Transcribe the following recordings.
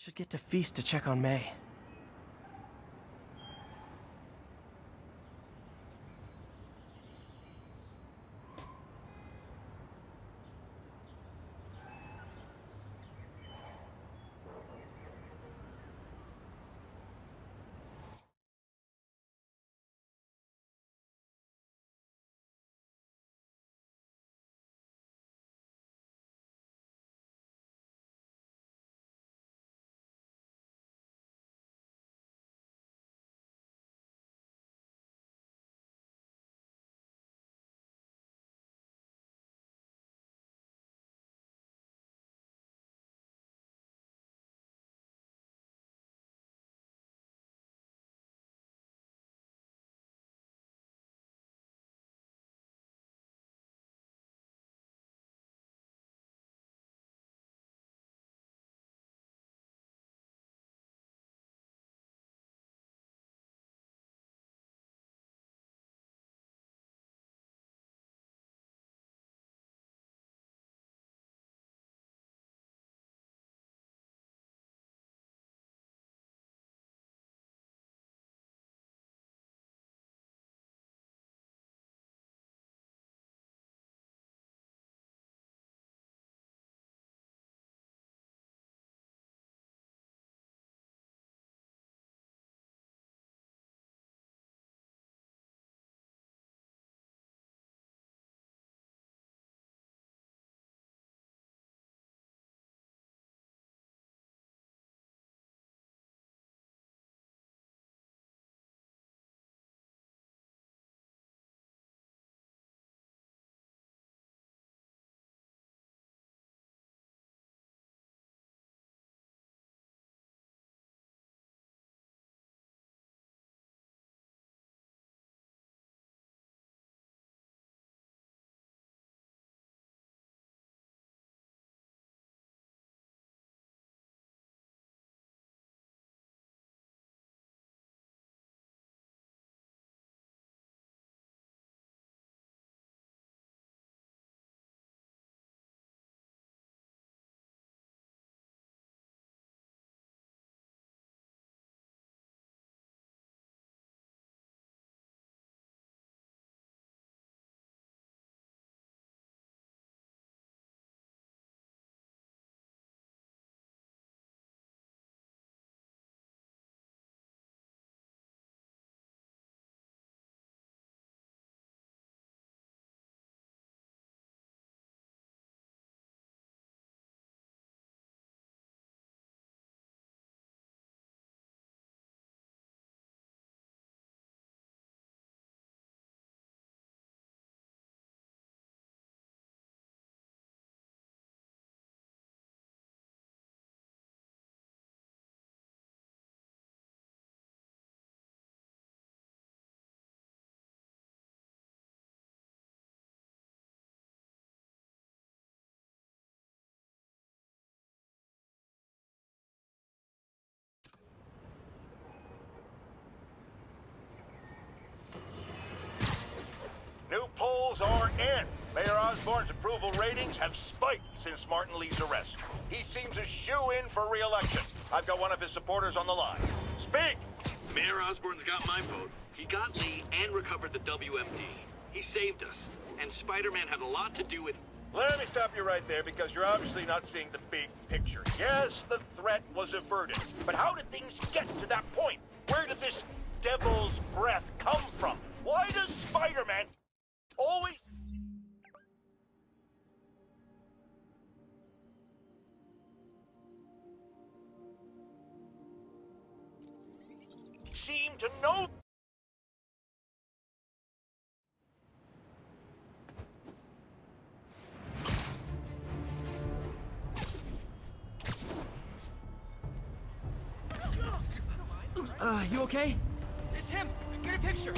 Should get to Feast to check on May. New polls are in. Mayor Osborn's approval ratings have spiked since Martin Lee's arrest. He seems a shoo-in for re-election. I've got one of his supporters on the line. Speak! Mayor Osborn's got my vote. He got Lee and recovered the WMD. He saved us. And Spider-Man had a lot to do with... Let me stop you right there because you're obviously not seeing the big picture. Yes, the threat was averted. But how did things get to that point? Where did this devil's breath come from? Why does Spider-Man always... seem to know... You okay? It's him! Get a picture!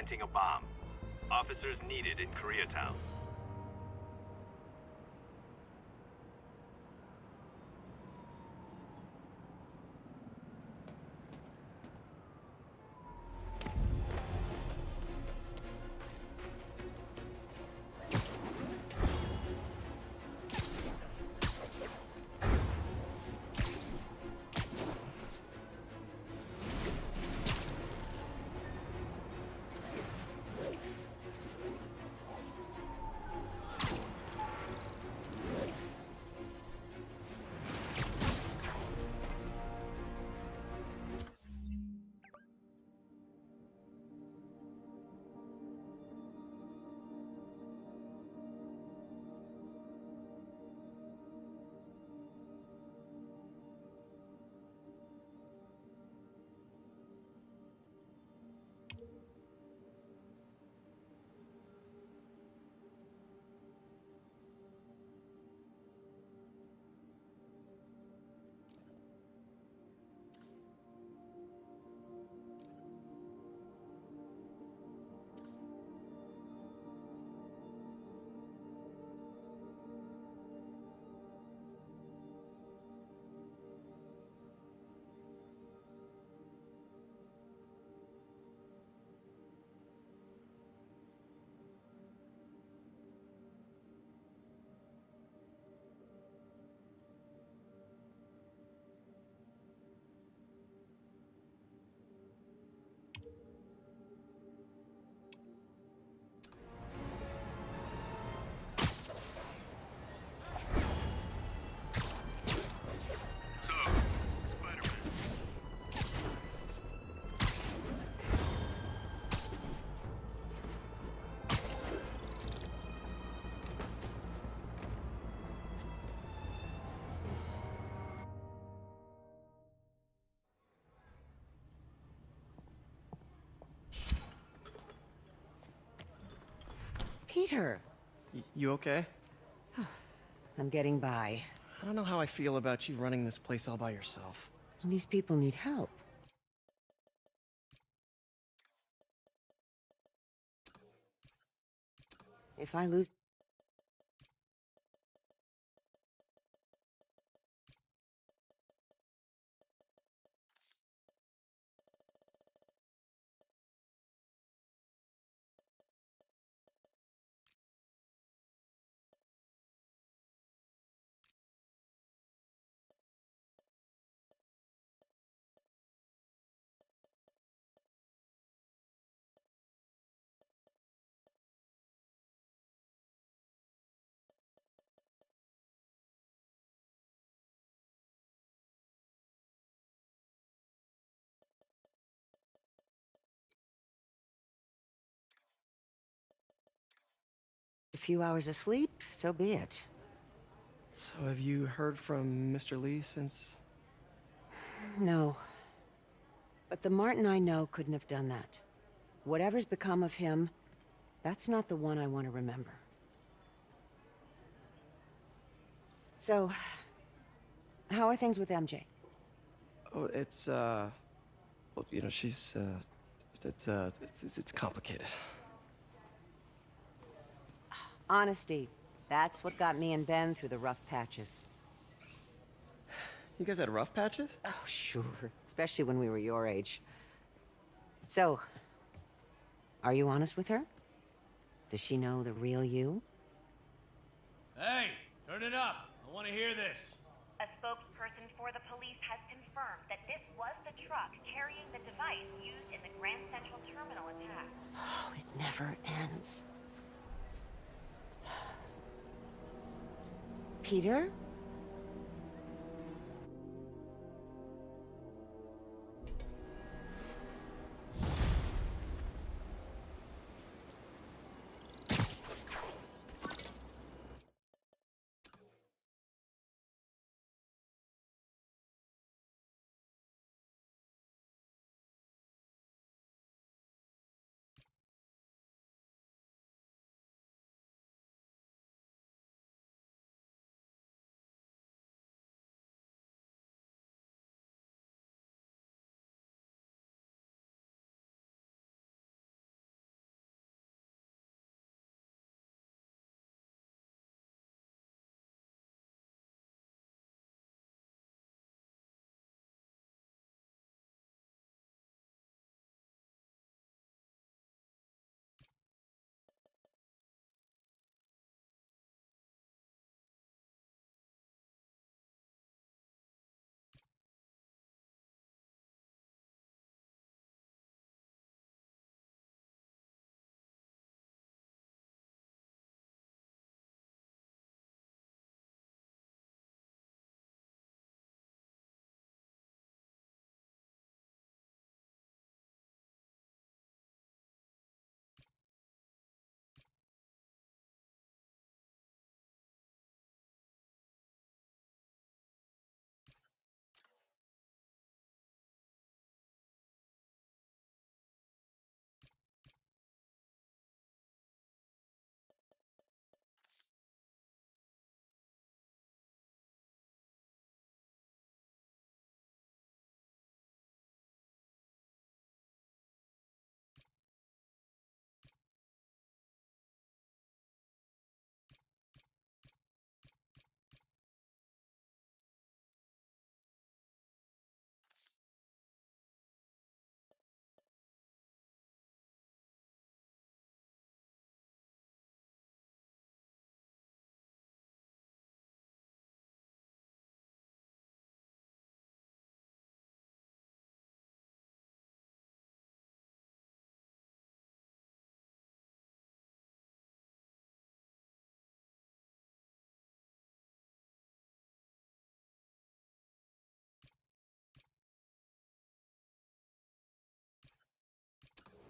planting a bomb. Officers needed in Koreatown. So, Spider-Man. Peter, You okay? I'm getting by. I don't know how I feel about you running this place all by yourself. These people need help. If I lose... A few hours of sleep, so be it. So have you heard from Mr. Lee since... No. But the Martin I know couldn't have done that. Whatever's become of him, that's not the one I want to remember. So, how are things with MJ? Oh, it's, well, you know, she's, it's complicated. Honesty. That's what got me and Ben through the rough patches. You guys had rough patches? Oh, sure. Especially when we were your age. So, are you honest with her? Does she know the real you? Hey, turn it up. I want to hear this. A spokesperson for the police has confirmed that this was the truck carrying the device used in the Grand Central Terminal attack. Oh, it never ends. Peter?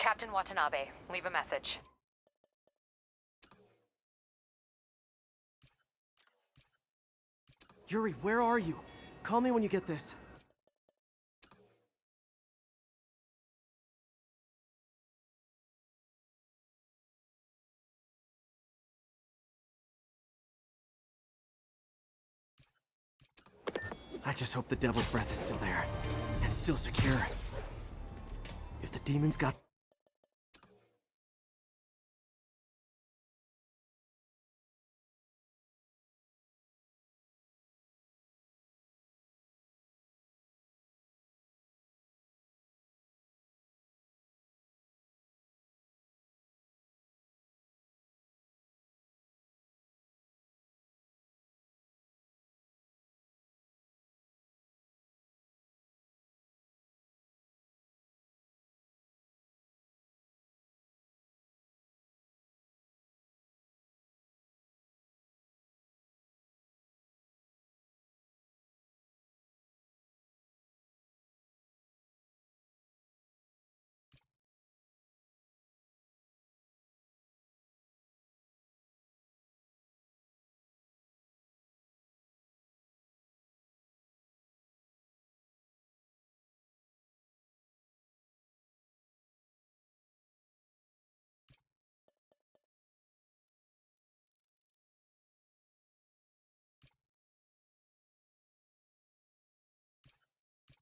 Captain Watanabe, leave a message. Yuri, where are you? Call me when you get this. I just hope the Devil's Breath is still there, and still secure. If the demons got...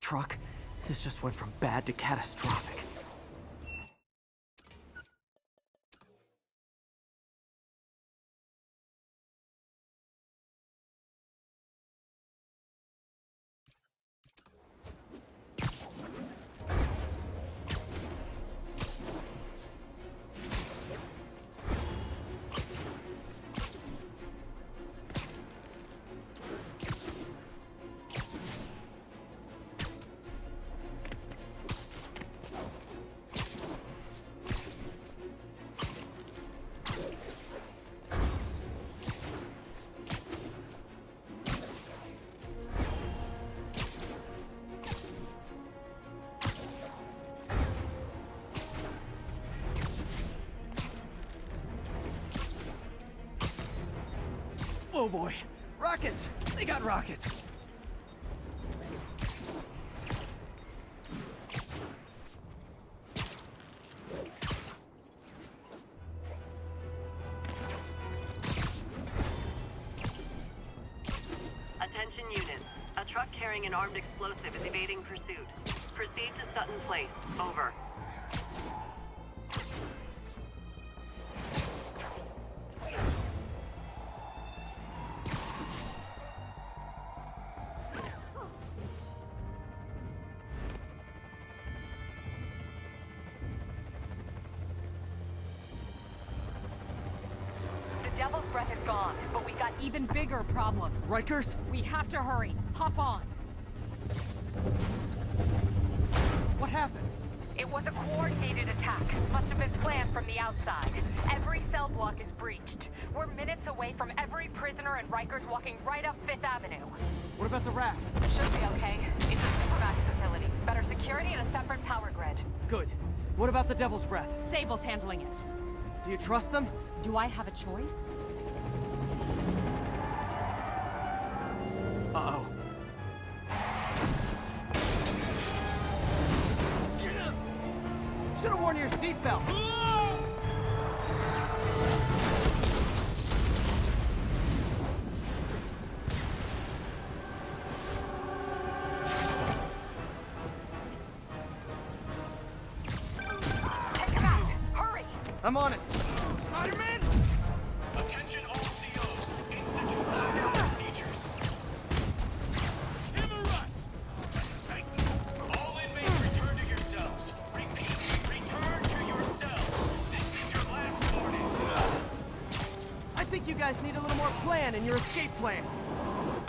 Truck, this just went from bad to catastrophic. Oh boy, rockets! They got rockets! Attention units. A truck carrying an armed explosive is evading pursuit. Proceed to Sutton Place. Over. The Devil's Breath is gone, but we got even bigger problems. Rikers? We have to hurry. Hop on. What happened? It was a coordinated attack. Must have been planned from the outside. Every cell block is breached. We're minutes away from every prisoner and Rikers walking right up Fifth Avenue. What about the raft? Should be okay. It's a Supermax facility. Better security and a separate power grid. Good. What about the Devil's Breath? Sable's handling it. Do you trust them? Do I have a choice? Uh-oh. Should've worn your seatbelt! Take him out! Hurry! I'm on it! Spider-Man! Attention all COs. Institute lockdown procedures. Give a rush! All inmates return to your cells. Repeat, return to your cells. This is your last warning. I think you guys need a little more plan in your escape plan.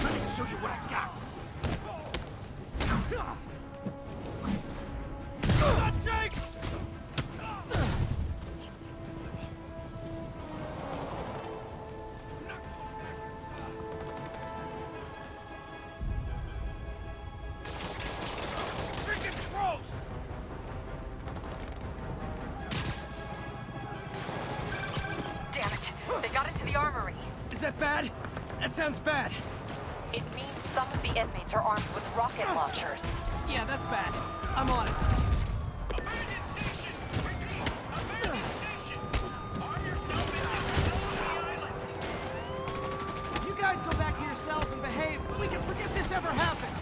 Let me show you what I got. Jake! Freaking gross! the armory. Is that bad? That sounds bad. It means some of the inmates are armed with rocket launchers. Yeah, that's bad. I'm on it. Abandoned station! Repeat, abandoned station! Arm yourself in the middle of the island! You guys go back to your cells and behave. We can forget this ever happened.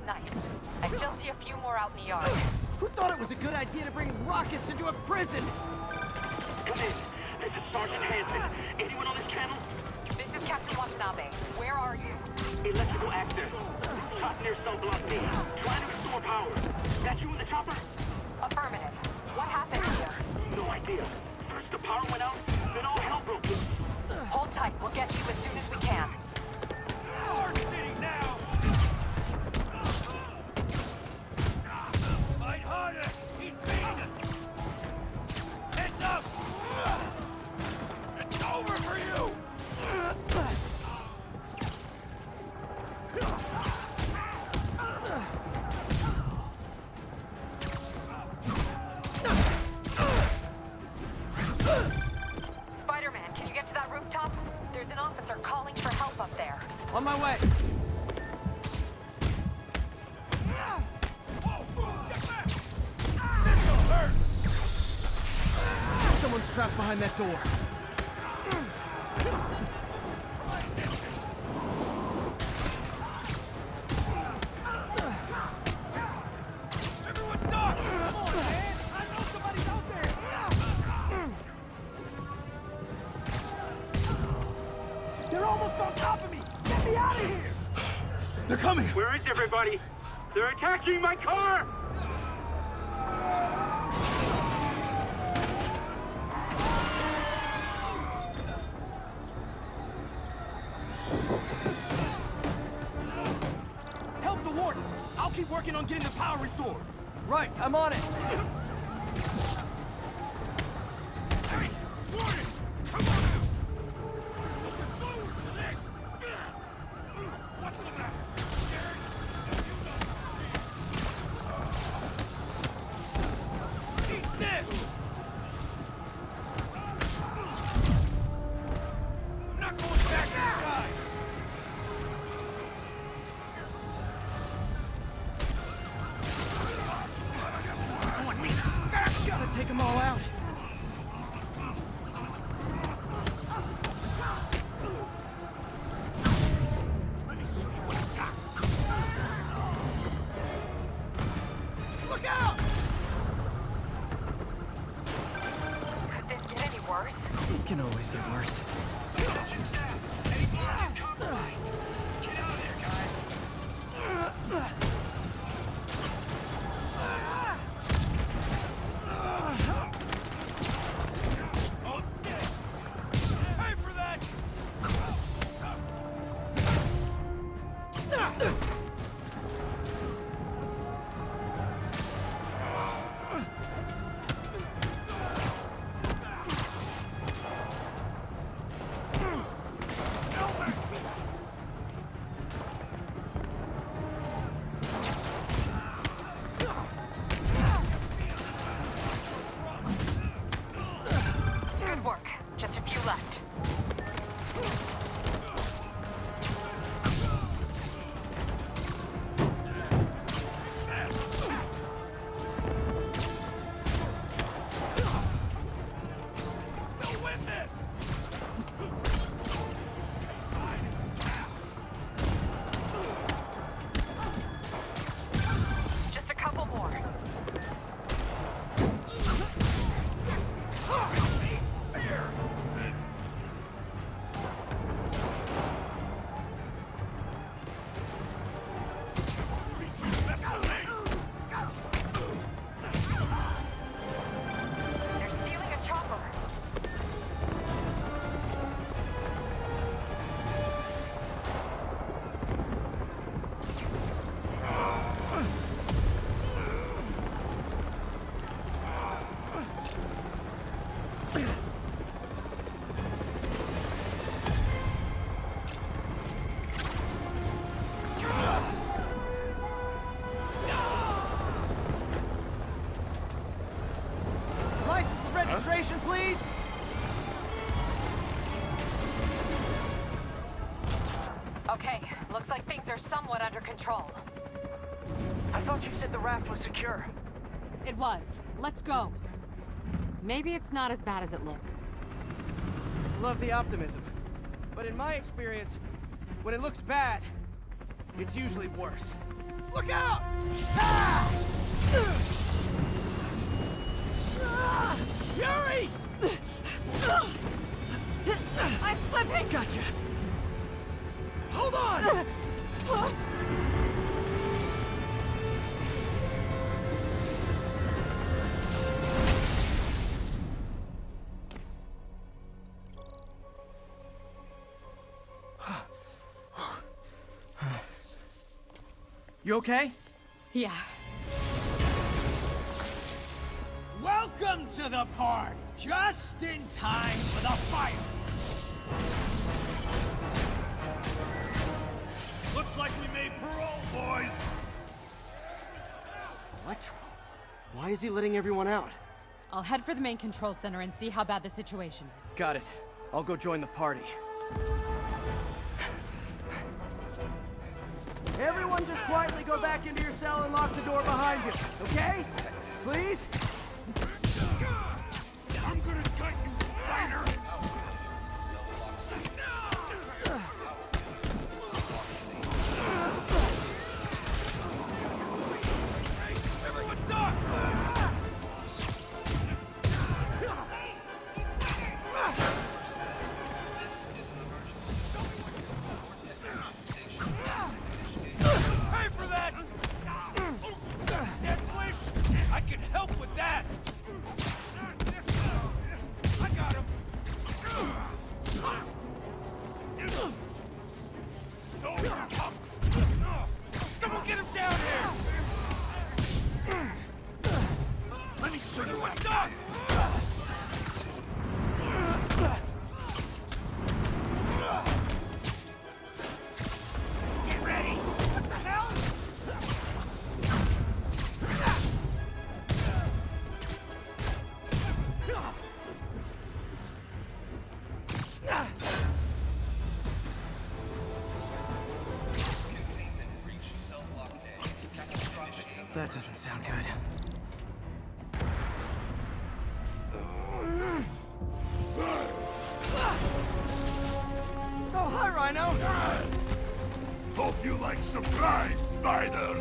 Nice. I still see a few more out in the yard. Who thought it was a good idea to bring rockets into a prison? Come in. This is Sergeant Hansen. Anyone on this channel? This is Captain Watanabe. Where are you? Electrical access. Top near cell block B. Trying to restore power. That you in the chopper? Affirmative. What happened here? No idea. First the power went out, then all hell broke loose. Hold tight. We'll get to you as soon as we can. Hard city now! Fight harder! He's beating us! Heads up! It's over for you! Spider-Man, can you get to that rooftop? There's an officer calling for help up there. On my way. Someone's trapped behind that door. Everyone duck! Come on, man! I know somebody's out there! They're almost on top of me. Get me out of here. They're coming! Where is everybody? They're attacking my car! Help the warden. I'll keep working on getting the power restored. Right, I'm on it. Warning! Come on out! Looking forward to this! What's the matter? Scared? Eat this! I'm not going back inside! Gotta take them all out. Let me show you what I got! Look out! Could this get any worse? It can always get worse. Attention staff! Any bodies compromised? Get out of there, guys! Okay! Pay for that! Registration, please? Okay, looks like things are somewhat under control. I thought you said the raft was secure. It was. Let's go. Maybe it's not as bad as it looks. Love the optimism. But in my experience, when it looks bad, it's usually worse. Look out! Ah! Yuri! I'm slipping! Gotcha. Hold on! You okay? Yeah. Welcome to the party! Just in time for the fight! Looks like we made parole, boys. Electro? Why is he letting everyone out? I'll head for the main control center and see how bad the situation is. Got it. I'll go join the party. Everyone just quietly go back into your cell and lock the door behind you, okay? Please? I'm gonna cut you, Spider. Everyone duck! Pay for that! Dead wish! I can help with that! I got him! Someone get him down here! Let me show you what I got! Get ready! What the hell? That doesn't sound good. Oh, hi, Rhino! Hope you like surprise, Spider!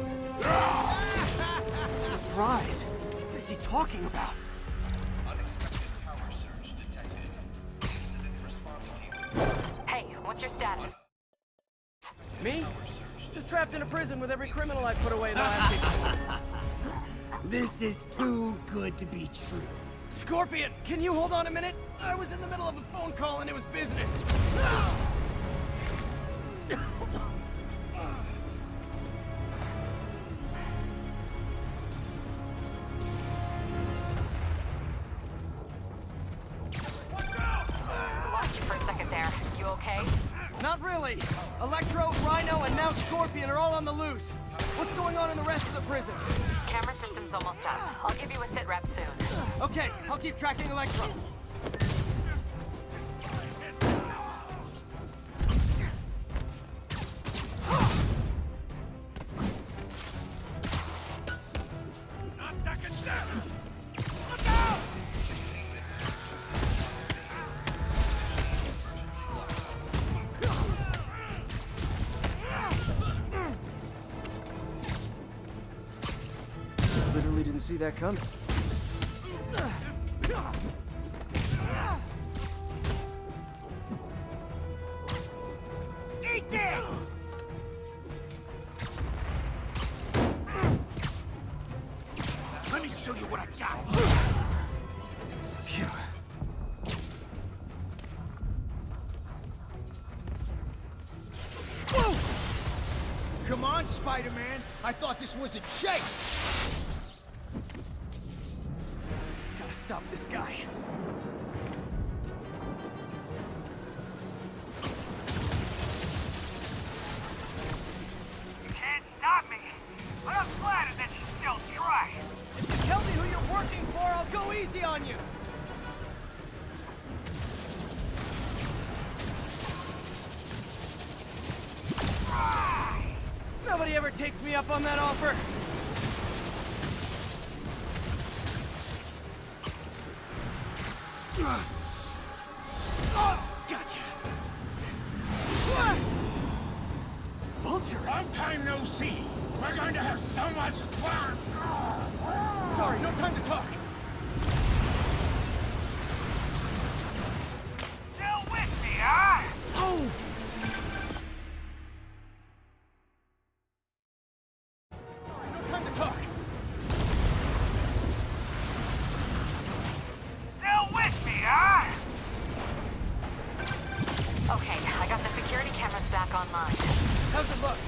Surprise! What is he talking about? Hey, what's your status? Me? Just trapped in a prison with every criminal I put away in the last 8 This is too good to be true. Scorpion, can you hold on a minute? I was in the middle of a phone call and it was business. Lost you for a second there. You okay? Not really. Electro, Rhino, and now Scorpion are all on the loose. What's going on in the rest of the prison? Camera system's almost up. I'll give you a sit rep soon. Okay, I'll keep tracking Electro. Not ducking down! Look out! Literally didn't see that coming. Eat this! Let me show you what I got. Phew. Come on, Spider-Man. I thought this was a chase. Gotta stop this guy. Can't stop me, but I'm flattered that you still try. If you tell me who you're working for, I'll go easy on you. takes me up on that offer? Gotcha. Vulture! Long time no see. We're going to have so much fun. Sorry, no time to talk. Still with me, huh? Oh! Sorry, no time to talk. Still with me, huh? Okay, I got the security cameras back online. How's it look?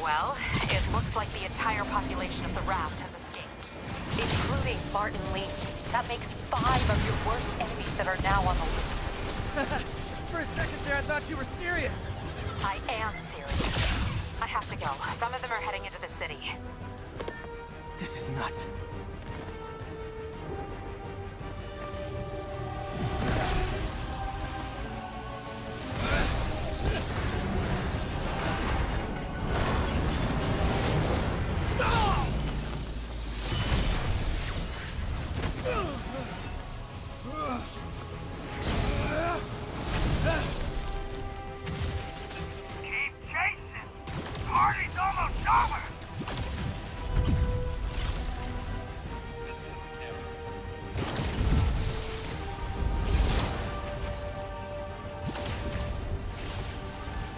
Well, it looks like the entire population of the raft has escaped, including Martin Lee. That makes 5 of your worst enemies that are now on the loose. For a second there, I thought you were serious. I am serious. I have to go. Some of them are heading into the city. This is nuts. Keep chasing. Party's almost over.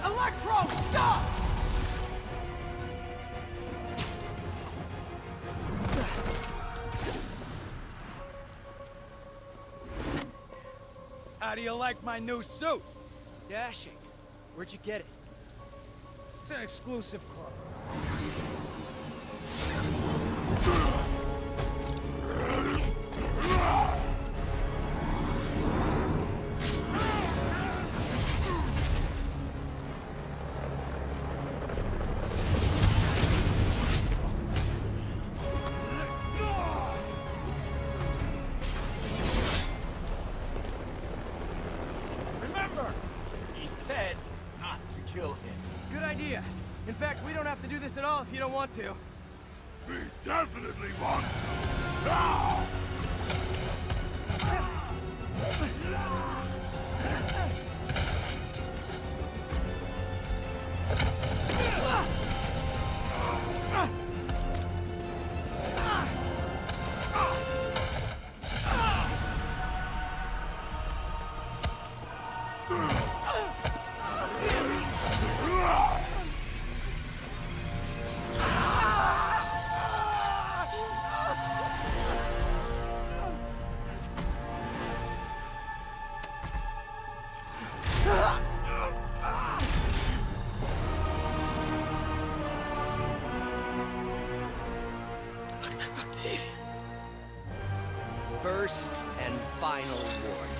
Electro, stop! How do you like my new suit? Dashing. Where'd you get it? It's an exclusive club. Remember, he said not to kill him. Good idea. In fact, we don't have to do this at all if you don't want to. We definitely want to. Now! First and final warning.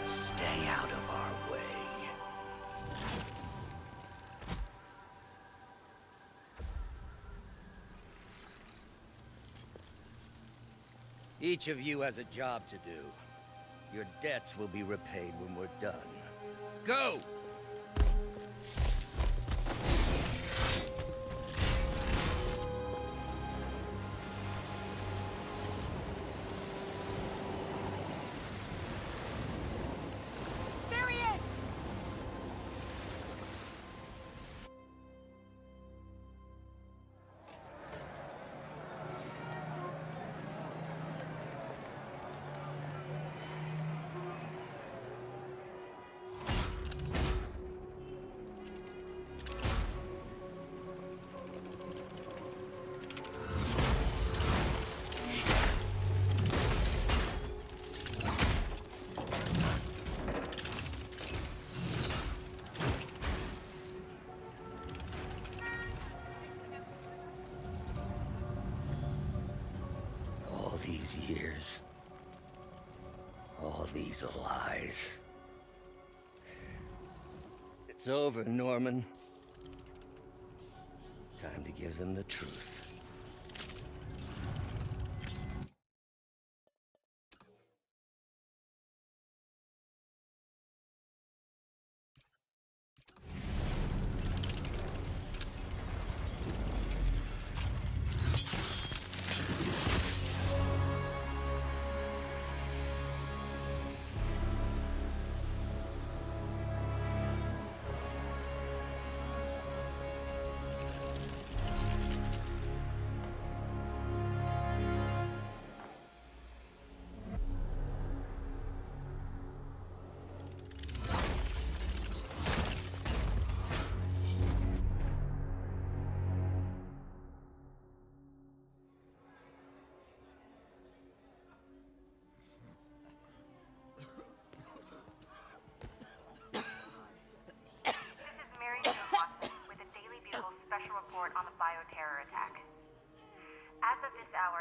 Stay out of our way. Each of you has a job to do. Your debts will be repaid when we're done. Go! There he is! All these years. All these lies. It's over, Norman. Time to give them the truth.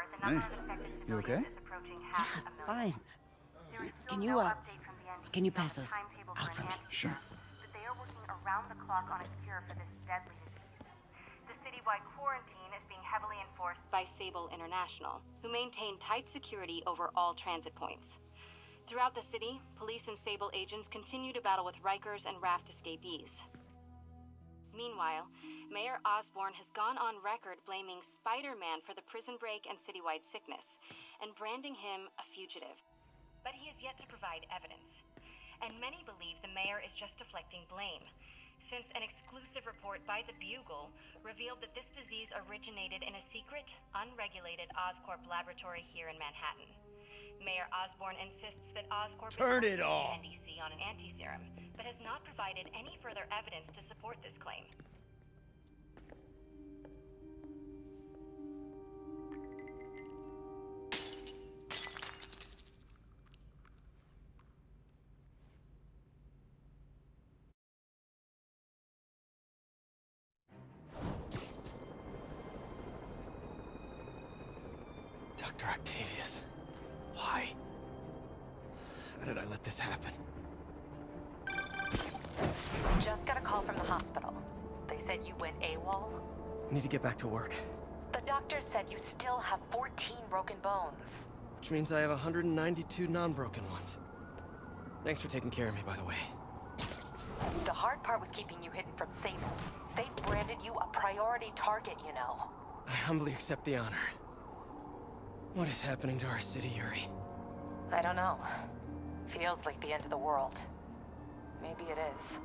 hour, the number of infected You okay? civilians is approaching half a million. Fine. There is Can still you, no update from the NBC can you on pass the those timetable out for for an me? Sure. but they are working around the clock on a cure for this deadly disease. The citywide quarantine is being heavily enforced by Sable International, who maintain tight security over all transit points. Throughout the city, police and Sable agents continue to battle with Rikers and Raft escapees. Meanwhile, Mayor Osborn has gone on record blaming Spider-Man for the prison break and citywide sickness, and branding him a fugitive. But he has yet to provide evidence, and many believe the mayor is just deflecting blame, since an exclusive report by the Bugle revealed that this disease originated in a secret, unregulated Oscorp laboratory here in Manhattan. Mayor Osborn insists that Oscorp Turn is it off. NDC on an anti-serum, but has not provided any further evidence to support this claim. Dr. Octavius. Why? How did I let this happen? Just got a call from the hospital. They said you went AWOL. I need to get back to work. The doctor said you still have 14 broken bones. Which means I have 192 non-broken ones. Thanks for taking care of me, by the way. The hard part was keeping you hidden from Sable. They've branded you a priority target, you know. I humbly accept the honor. What is happening to our city, Yuri? I don't know. Feels like the end of the world. Maybe it is.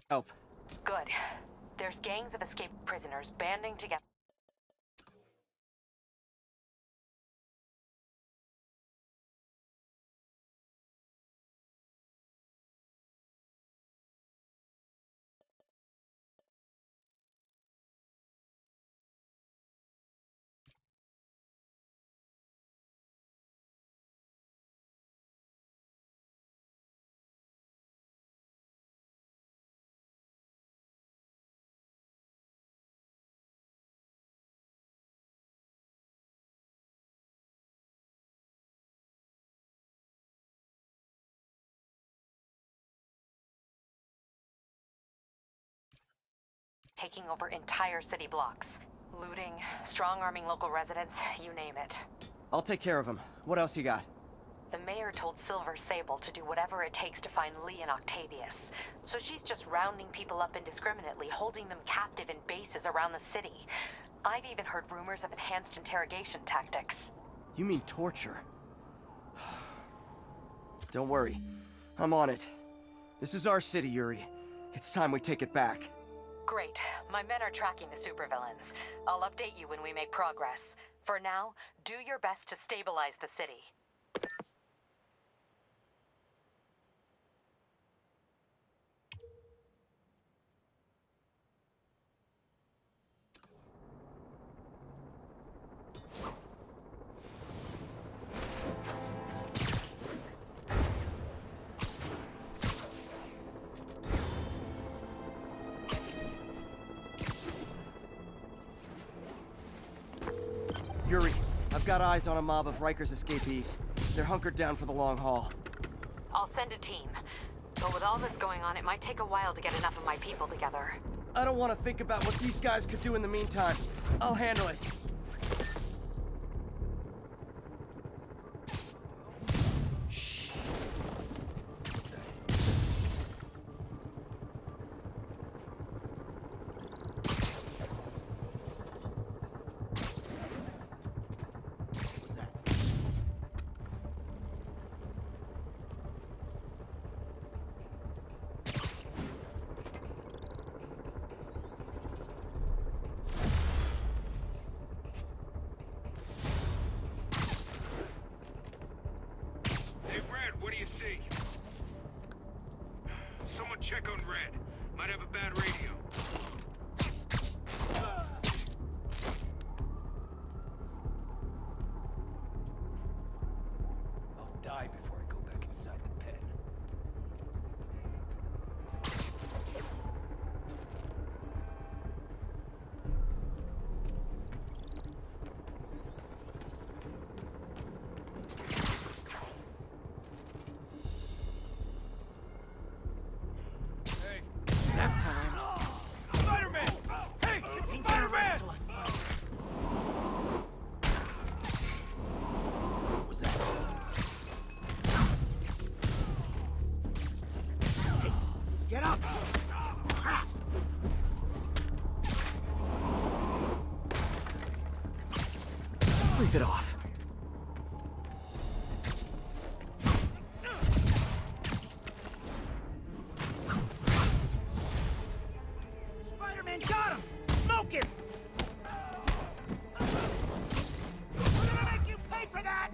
Help. Good. There's gangs of escaped prisoners banding together. Taking over entire city blocks. Looting, strong-arming local residents, you name it. I'll take care of him. What else you got? The mayor told Silver Sable to do whatever it takes to find Lee and Octavius. So she's just rounding people up indiscriminately, holding them captive in bases around the city. I've even heard rumors of enhanced interrogation tactics. You mean torture? Don't worry. I'm on it. This is our city, Yuri. It's time we take it back. Great. My men are tracking the supervillains. I'll update you when we make progress. For now, do your best to stabilize the city. Yuri, I've got eyes on a mob of Rikers escapees. They're hunkered down for the long haul. I'll send a team. But with all that's going on, it might take a while to get enough of my people together. I don't want to think about what these guys could do in the meantime. I'll handle it. Hey, Brad, what do you see? Someone check on Red. Might have a bad radio. keep it off. Spider-Man got him! Smoke him! I'm gonna make you pay for that!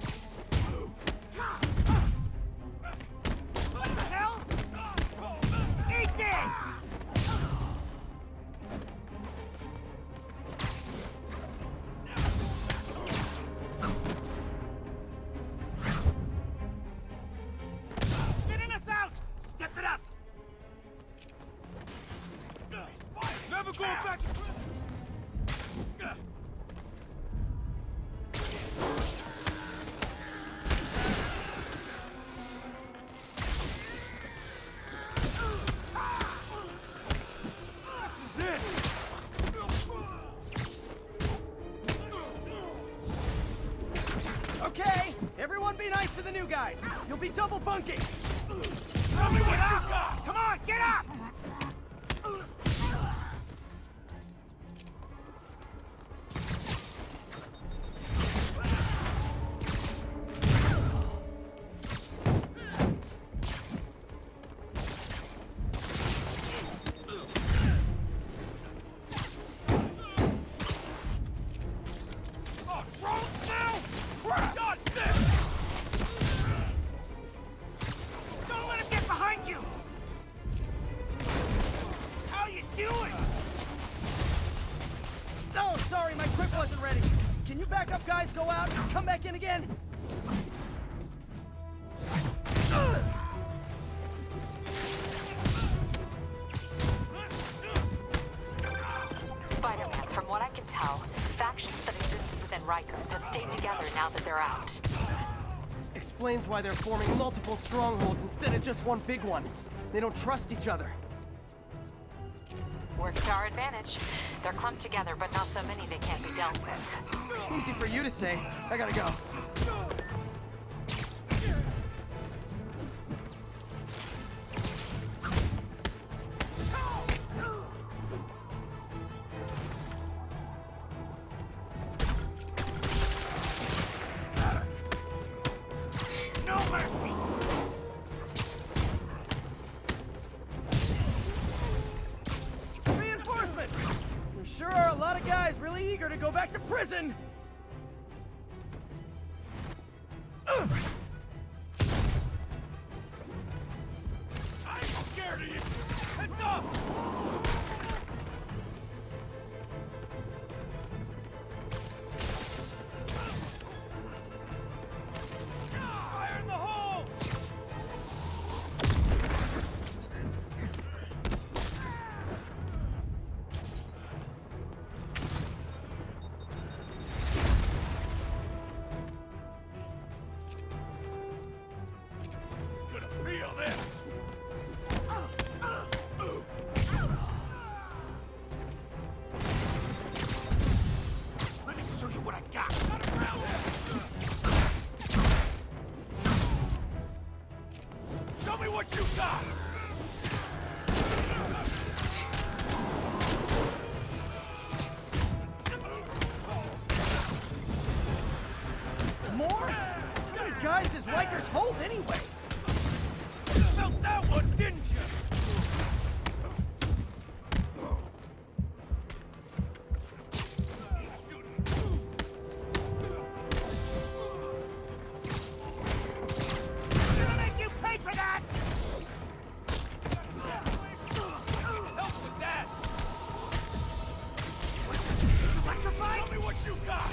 What the hell? Eat this! Getting us out! Step it up! Never going back to prison! Okay, everyone be nice to the new guys. You'll be double bunking. Tell me what you got! Come on, get up! Oh, drones now? Got this! Don't let him get behind you! How you doing? Oh, sorry, my quick wasn't ready. Can you back up, guys? Go out, come back in again. Spider-Man, from what I can tell, factions that existed within Rikers have stayed together now that they're out. Explains why they're forming multiple strongholds instead of just one big one. They don't trust each other. Works to our advantage. They're clumped together, but not so many they can't be dealt with. Easy for you to say. I gotta go. No mercy! Reinforcements! There sure are a lot of guys really eager to go back to prison! I ain't scared of you! Heads up! Fire in the hole! Gonna feel this! Let me show you what I got! Show me what you got! More? How many guys does Rikers hold anyway? Felt that one, didn't you? I'm gonna make you pay for that! Help with that! Electrified? Tell me what you got!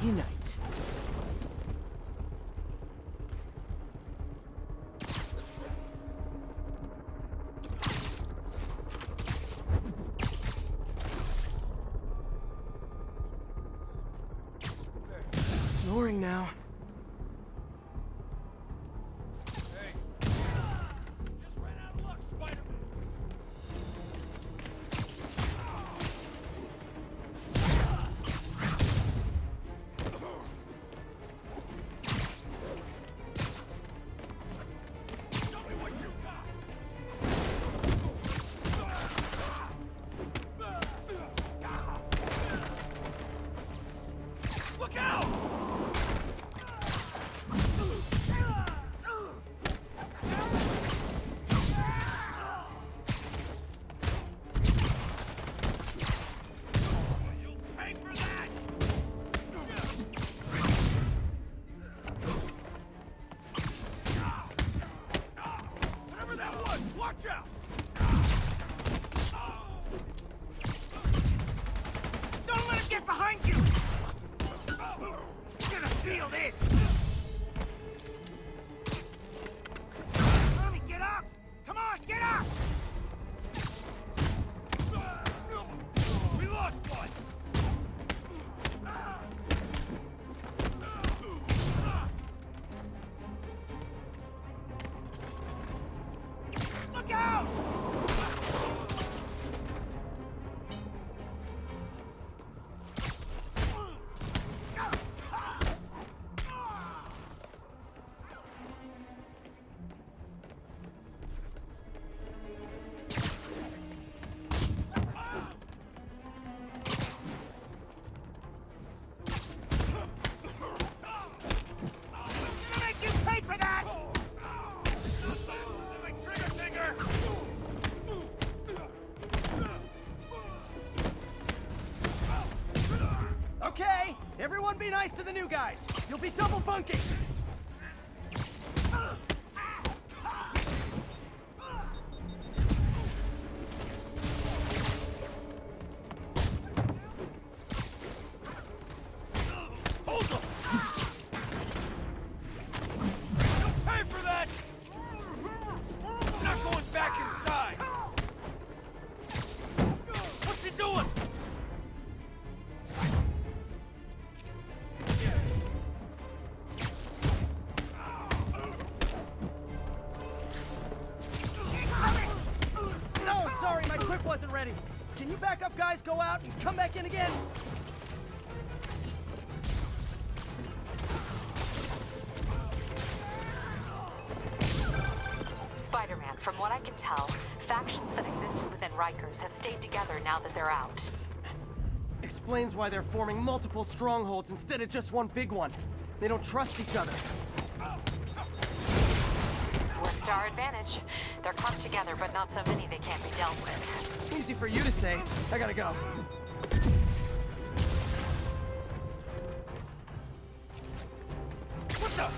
Nighty night. Snoring now. Look out! You'll pay for that! Whatever that was, watch out! Don't let him get behind you! You're gonna feel this! Tommy, get up! Come on, get up! We lost one! Look out! Make you pay for that! My trigger finger! Okay, everyone be nice to the new guys. You'll be double bunking. Hold them! You'll pay for that! I'm not going back inside! What's he doing? No, sorry, my quick wasn't ready. Can you back up, guys? Go out and come back in again. Spider-Man, from what I can tell, factions that existed within Rikers have stayed together now that they're out. Explains why they're forming multiple strongholds instead of just one big one. They don't trust each other. Works to our advantage. They're clumped together, but not so many they can't be dealt with. Easy for you to say. I gotta go. What the?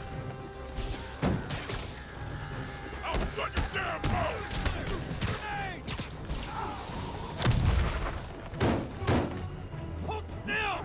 Hold still!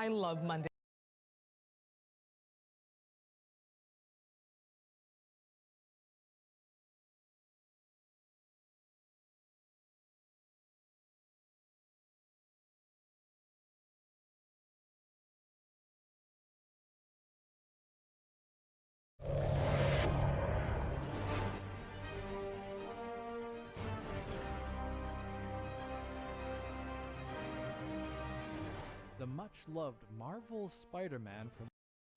I love Monday. The much-loved Marvel's Spider-Man from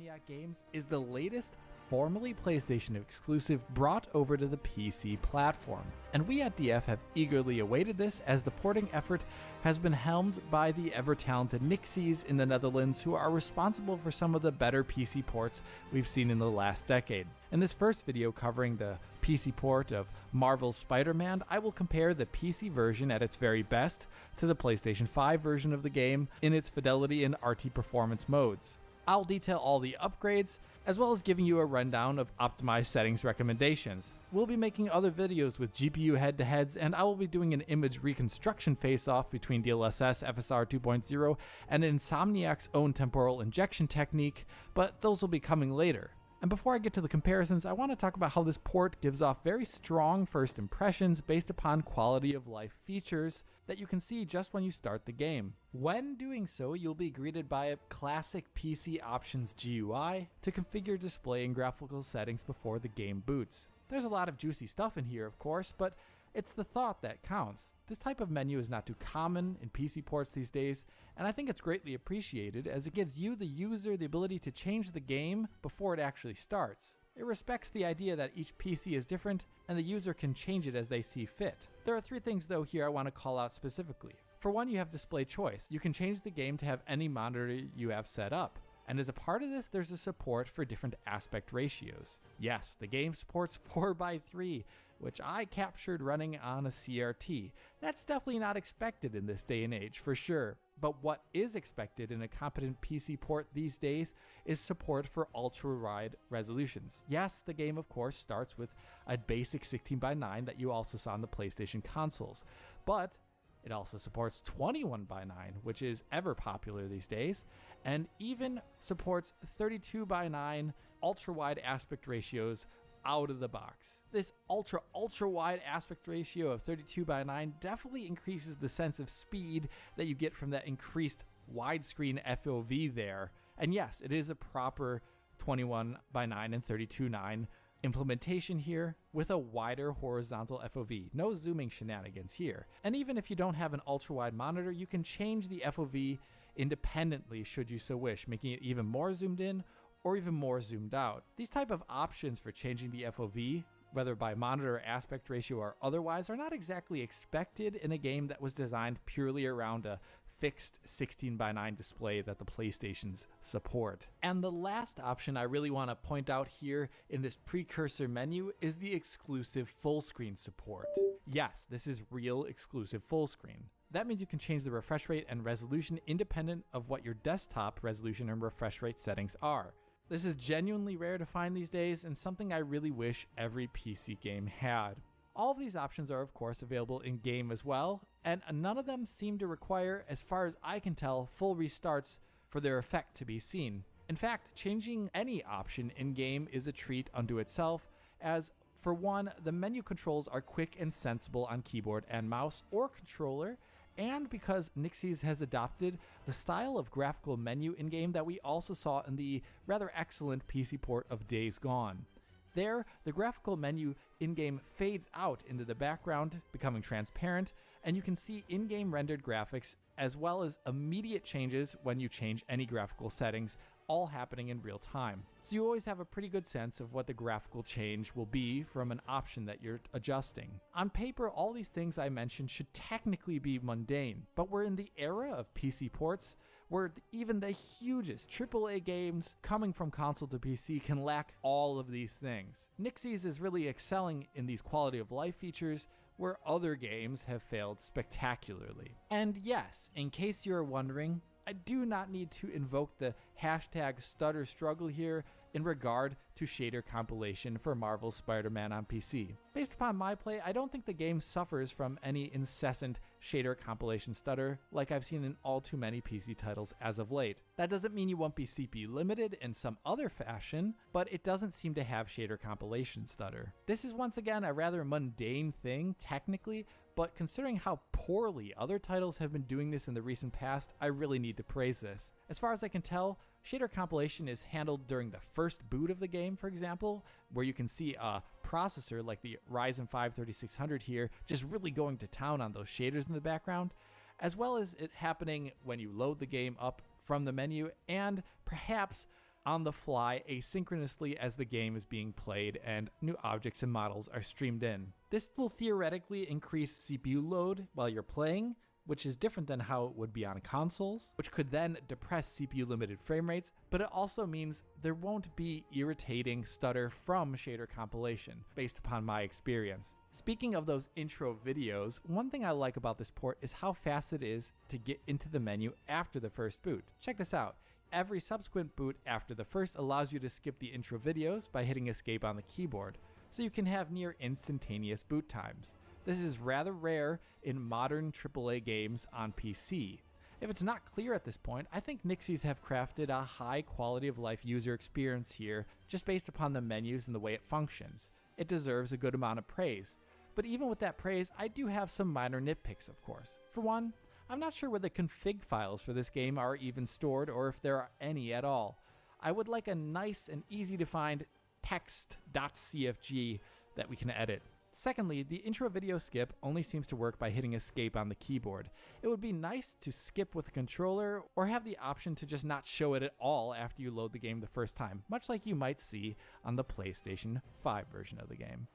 Insomniac Games is the latest formerly PlayStation exclusive brought over to the PC platform, and we at DF have eagerly awaited this as the porting effort has been helmed by the ever-talented Nixies in the Netherlands, who are responsible for some of the better PC ports we've seen in the last decade. In this first video covering the PC port of Marvel's Spider-Man, I will compare the PC version at its very best to the PlayStation 5 version of the game in its fidelity and RT performance modes. I'll detail all the upgrades, as well as giving you a rundown of optimized settings recommendations. We'll be making other videos with GPU head-to-heads, and I will be doing an image reconstruction face-off between DLSS FSR 2.0 and Insomniac's own temporal injection technique, but those will be coming later. And before I get to the comparisons, I want to talk about how this port gives off very strong first impressions based upon quality of life features that you can see just when you start the game. When doing so, you'll be greeted by a classic PC options GUI to configure display and graphical settings before the game boots. There's a lot of juicy stuff in here, of course, but it's the thought that counts. This type of menu is not too common in PC ports these days, and I think it's greatly appreciated as it gives you, the user, the ability to change the game before it actually starts. It respects the idea that each PC is different and the user can change it as they see fit. There are three things though here I want to call out specifically. For one, you have display choice. You can change the game to have any monitor you have set up. And as a part of this, there's a support for different aspect ratios. Yes, the game supports 4:3, which I captured running on a CRT. That's definitely not expected in this day and age, for sure. But what is expected in a competent PC port these days is support for ultra-wide resolutions. Yes, the game of course starts with a basic 16:9 that you also saw on the PlayStation consoles, but it also supports 21:9, which is ever popular these days, and even supports 32:9 ultra-wide aspect ratios out of the box. This ultra wide aspect ratio of 32:9 definitely increases the sense of speed that you get from that increased widescreen FOV there. And yes, it is a proper 21:9 and 32:9 implementation here with a wider horizontal FOV. No zooming shenanigans here. And even if you don't have an ultra wide monitor, you can change the FOV independently should you so wish, making it even more zoomed in or even more zoomed out. These type of options for changing the FOV, whether by monitor aspect ratio or otherwise, are not exactly expected in a game that was designed purely around a fixed 16:9 display that the PlayStations support. And the last option I really want to point out here in this precursor menu is the exclusive full screen support. Yes, this is real exclusive full screen. That means you can change the refresh rate and resolution independent of what your desktop resolution and refresh rate settings are. This is genuinely rare to find these days and something I really wish every PC game had. All of these options are of course available in game as well, and none of them seem to require, as far as I can tell, full restarts for their effect to be seen. In fact, changing any option in game is a treat unto itself, as for one, the menu controls are quick and sensible on keyboard and mouse or controller, and because Nixies has adopted the style of graphical menu in-game that we also saw in the rather excellent PC port of Days Gone. There, the graphical menu in-game fades out into the background, becoming transparent, and you can see in-game rendered graphics as well as immediate changes when you change any graphical settings, all happening in real time. So you always have a pretty good sense of what the graphical change will be from an option that you're adjusting. On paper, all these things I mentioned should technically be mundane, but we're in the era of PC ports where even the hugest AAA games coming from console to PC can lack all of these things. Nixies is really excelling in these quality of life features where other games have failed spectacularly. And yes, in case you're wondering, I do not need to invoke the hashtag stutter struggle here, in regard to shader compilation for Marvel's Spider-Man on PC. Based upon my play, I don't think the game suffers from any incessant shader compilation stutter like I've seen in all too many PC titles as of late. That doesn't mean you won't be CPU limited in some other fashion, but it doesn't seem to have shader compilation stutter. This is once again a rather mundane thing technically, but considering how poorly other titles have been doing this in the recent past, I really need to praise this. As far as I can tell, shader compilation is handled during the first boot of the game, for example, where you can see a processor like the Ryzen 5 3600 here just really going to town on those shaders in the background, as well as it happening when you load the game up from the menu and perhaps on the fly asynchronously as the game is being played and new objects and models are streamed in. This will theoretically increase CPU load while you're playing, which is different than how it would be on consoles, which could then depress CPU limited frame rates, but it also means there won't be irritating stutter from shader compilation, based upon my experience. Speaking of those intro videos, one thing I like about this port is how fast it is to get into the menu after the first boot. Check this out. Every subsequent boot after the first allows you to skip the intro videos by hitting escape on the keyboard, so you can have near instantaneous boot times. This is rather rare in modern AAA games on PC. If it's not clear at this point, I think Nixies have crafted a high quality of life user experience here just based upon the menus and the way it functions. It deserves a good amount of praise. But even with that praise, I do have some minor nitpicks, of course. For one, I'm not sure where the config files for this game are even stored or if there are any at all. I would like a nice and easy to find text.cfg that we can edit. Secondly, the intro video skip only seems to work by hitting escape on the keyboard. It would be nice to skip with a controller or have the option to just not show it at all after you load the game the first time, much like you might see on the PlayStation 5 version of the game.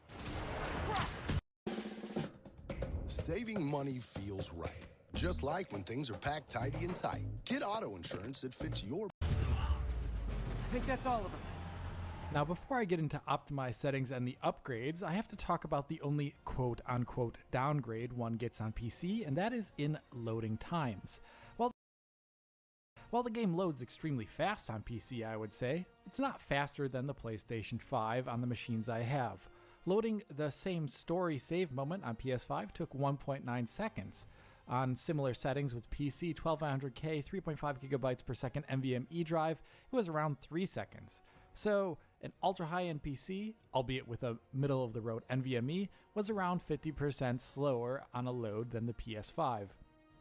Saving money feels right. Just like when things are packed tidy and tight. Get auto insurance that fits your... I think that's all of them. Now, before I get into optimized settings and the upgrades, I have to talk about the only quote-unquote downgrade one gets on PC, and that is in loading times. While the game loads extremely fast on PC, I would say, it's not faster than the PlayStation 5 on the machines I have. Loading the same story save moment on PS5 took 1.9 seconds. On similar settings with PC 12900K 3.5 gigabytes per second NVMe drive, it was around 3 seconds. So an ultra high-end PC, albeit with a middle-of-the-road NVMe, was around 50% slower on a load than the PS5.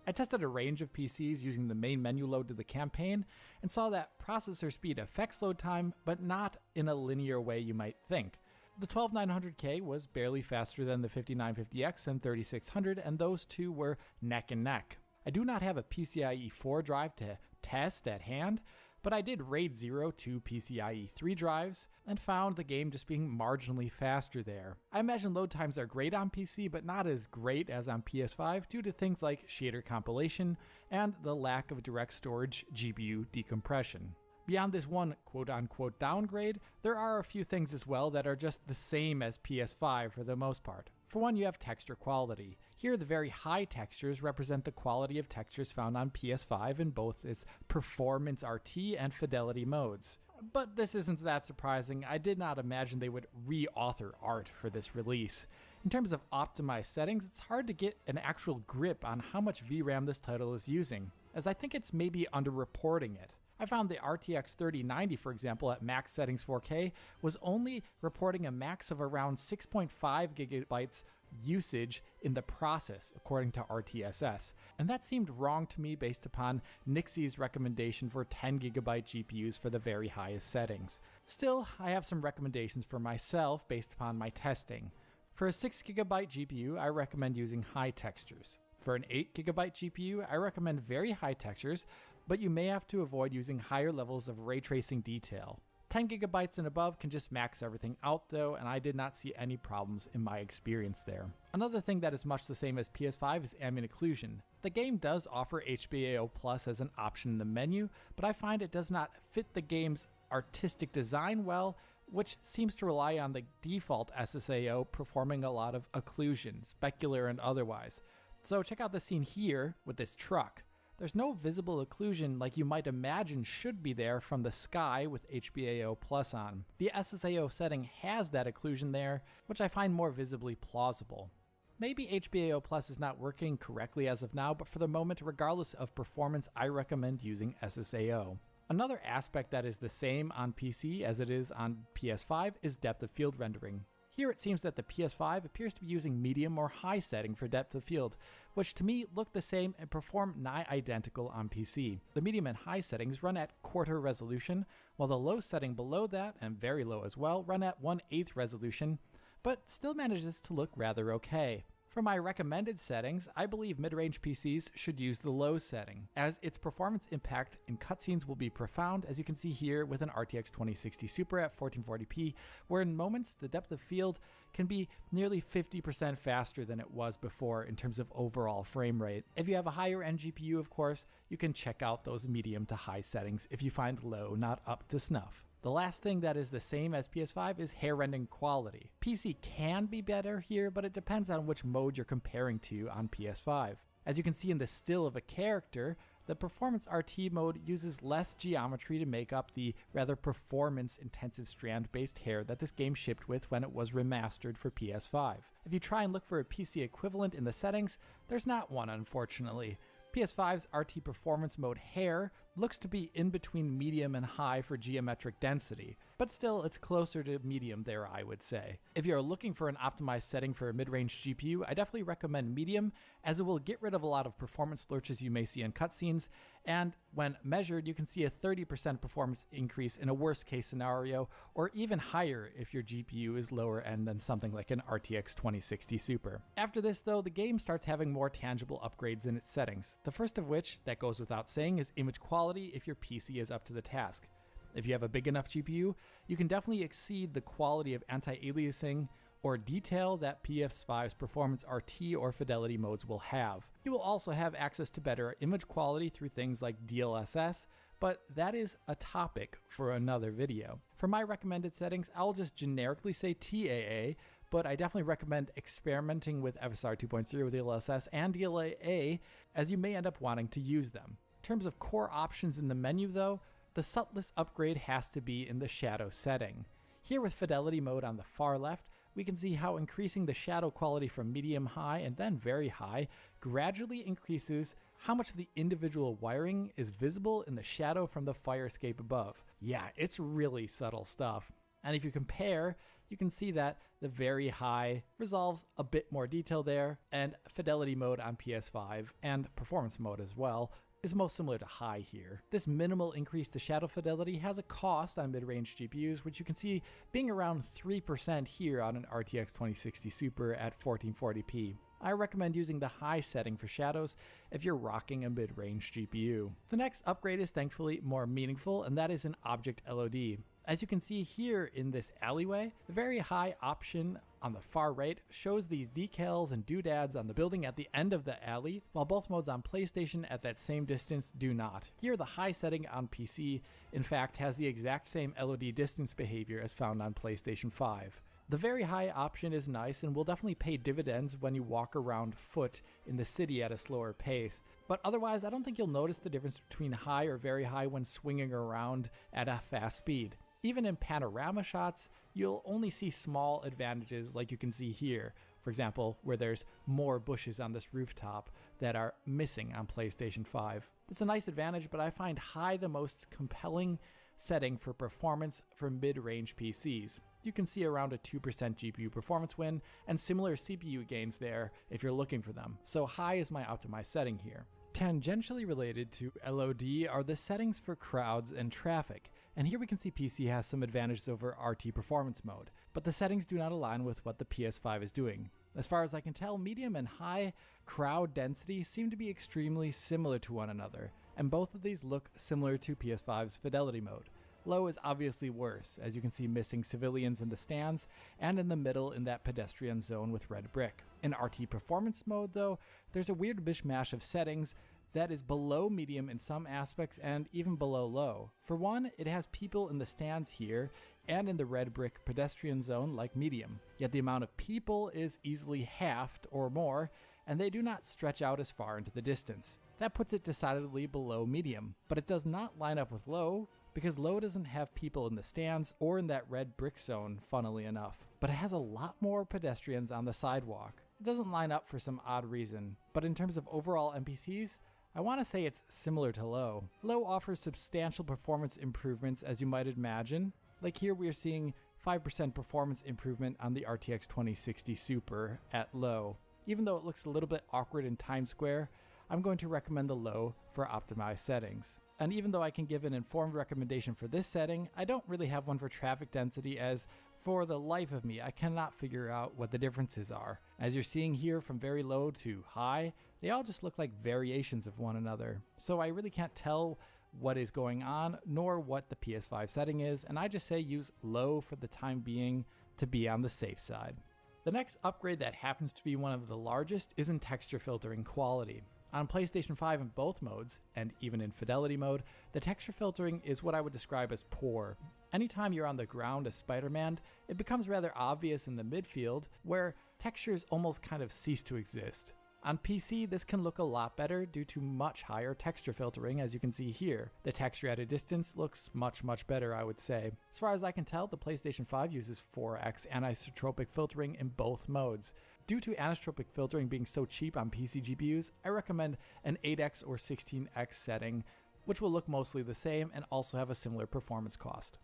I tested a range of PCs using the main menu load to the campaign and saw that processor speed affects load time, but not in a linear way you might think. The 12900K was barely faster than the 5950X and 3600, and those two were neck and neck. I do not have a PCIe 4 drive to test at hand, but I did RAID 0 to PCIe 3 drives and found the game just being marginally faster there. I imagine load times are great on PC, but not as great as on PS5 due to things like shader compilation and the lack of direct storage GPU decompression. Beyond this one quote-unquote downgrade, there are a few things as well that are just the same as PS5 for the most part. For one, you have texture quality. Here, the very high textures represent the quality of textures found on PS5 in both its Performance RT and Fidelity modes. But this isn't that surprising. I did not imagine they would re-author art for this release. In terms of optimized settings, it's hard to get an actual grip on how much VRAM this title is using, as I think it's maybe underreporting it. I found the RTX 3090, for example, at max settings 4K, was only reporting a max of around 6.5 gigabytes usage in the process, according to RTSS. And that seemed wrong to me based upon Nixi's recommendation for 10 gigabyte GPUs for the very highest settings. Still, I have some recommendations for myself based upon my testing. For a 6 gigabyte GPU, I recommend using high textures. For an 8 gigabyte GPU, I recommend very high textures, but you may have to avoid using higher levels of ray tracing detail. 10 gigabytes and above can just max everything out though, and I did not see any problems in my experience there. Another thing that is much the same as PS5 is ambient occlusion. The game does offer HBAO Plus as an option in the menu, but I find it does not fit the game's artistic design well, which seems to rely on the default SSAO performing a lot of occlusion, specular and otherwise. So check out the scene here with this truck. There's no visible occlusion like you might imagine should be there from the sky with HBAO Plus on. The SSAO setting has that occlusion there, which I find more visibly plausible. Maybe HBAO Plus is not working correctly as of now, but for the moment, regardless of performance, I recommend using SSAO. Another aspect that is the same on PC as it is on PS5 is depth of field rendering. Here it seems that the PS5 appears to be using medium or high setting for depth of field, which to me look the same and perform nigh identical on PC. The medium and high settings run at quarter resolution, while the low setting below that, and very low as well, run at 1/8 resolution, but still manages to look rather okay. For my recommended settings, I believe mid-range PCs should use the low setting, as its performance impact in cutscenes will be profound, as you can see here with an RTX 2060 Super at 1440p, where in moments the depth of field can be nearly 50% faster than it was before in terms of overall frame rate. If you have a higher end GPU, of course, you can check out those medium to high settings if you find low not up to snuff. The last thing that is the same as PS5 is hair rendering quality. PC can be better here, but it depends on which mode you're comparing to on PS5. As you can see in the still of a character, the Performance RT mode uses less geometry to make up the rather performance-intensive strand-based hair that this game shipped with when it was remastered for PS5. If you try and look for a PC equivalent in the settings, there's not one, unfortunately. PS5's RT Performance mode hair looks to be in between medium and high for geometric density, but still it's closer to medium there, I would say. If you're looking for an optimized setting for a mid-range GPU, I definitely recommend medium, as it will get rid of a lot of performance lurches you may see in cutscenes, and when measured you can see a 30% performance increase in a worst case scenario, or even higher if your GPU is lower end than something like an RTX 2060 Super. After this though, the game starts having more tangible upgrades in its settings. The first of which, that goes without saying, is image quality if your PC is up to the task. If you have a big enough GPU, you can definitely exceed the quality of anti-aliasing or detail that PS5's Performance RT or Fidelity modes will have. You will also have access to better image quality through things like DLSS, but that is a topic for another video. For my recommended settings, I'll just generically say TAA, but I definitely recommend experimenting with FSR 2.0 with DLSS and DLAA, as you may end up wanting to use them. In terms of core options in the menu though, the subtlest upgrade has to be in the shadow setting. Here with Fidelity mode on the far left, we can see how increasing the shadow quality from medium high and then very high gradually increases how much of the individual wiring is visible in the shadow from the fire escape above. Yeah, it's really subtle stuff. And if you compare, you can see that the very high resolves a bit more detail there, and Fidelity mode on PS5 and Performance mode as well is most similar to high here. This minimal increase to shadow fidelity has a cost on mid-range GPUs, which you can see being around 3% here on an RTX 2060 Super at 1440p. I recommend using the high setting for shadows if you're rocking a mid-range GPU. The next upgrade is thankfully more meaningful, and that is an object LOD. As you can see here in this alleyway, the very high option on the far right shows these decals and doodads on the building at the end of the alley, while both modes on PlayStation at that same distance do not. Here the high setting on PC in fact has the exact same LOD distance behavior as found on PlayStation 5. The very high option is nice and will definitely pay dividends when you walk around foot in the city at a slower pace, but otherwise I don't think you'll notice the difference between high or very high when swinging around at a fast speed. Even in panorama shots, you'll only see small advantages like you can see here, for example, where there's more bushes on this rooftop that are missing on PlayStation 5. It's a nice advantage, but I find high the most compelling setting for performance for mid-range PCs. You can see around a 2% GPU performance win and similar CPU gains there if you're looking for them, so high is my optimized setting here. Tangentially related to LOD are the settings for crowds and traffic, and here we can see PC has some advantages over RT Performance mode, but the settings do not align with what the PS5 is doing. As far as I can tell, medium and high crowd density seem to be extremely similar to one another, and both of these look similar to PS5's Fidelity mode. Low is obviously worse, as you can see missing civilians in the stands and in the middle in that pedestrian zone with red brick. In RT Performance mode though, there's a weird mishmash of settings that is below medium in some aspects and even below low. For one, it has people in the stands here and in the red brick pedestrian zone like medium, yet the amount of people is easily halved or more, and they do not stretch out as far into the distance. That puts it decidedly below medium, but it does not line up with low, because low doesn't have people in the stands or in that red brick zone, funnily enough, but it has a lot more pedestrians on the sidewalk. It doesn't line up for some odd reason, but in terms of overall NPCs, I want to say it's similar to low. Low offers substantial performance improvements, as you might imagine. Like here we are seeing 5% performance improvement on the RTX 2060 Super at low. Even though it looks a little bit awkward in Times Square, I'm going to recommend the low for optimized settings. And even though I can give an informed recommendation for this setting, I don't really have one for traffic density, as for the life of me, I cannot figure out what the differences are. As you're seeing here, from very low to high, they all just look like variations of one another. So I really can't tell what is going on, nor what the PS5 setting is, and I just say use low for the time being to be on the safe side. The next upgrade that happens to be one of the largest is in texture filtering quality. On PlayStation 5 in both modes, and even in Fidelity mode, the texture filtering is what I would describe as poor. Anytime you're on the ground as Spider-Man, it becomes rather obvious in the midfield, where textures almost kind of cease to exist. On PC, this can look a lot better due to much higher texture filtering, as you can see here. The texture at a distance looks much better, I would say. As far as I can tell, the PlayStation 5 uses 4x anisotropic filtering in both modes. Due to anisotropic filtering being so cheap on PC GPUs, I recommend an 8x or 16x setting, which will look mostly the same and also have a similar performance cost.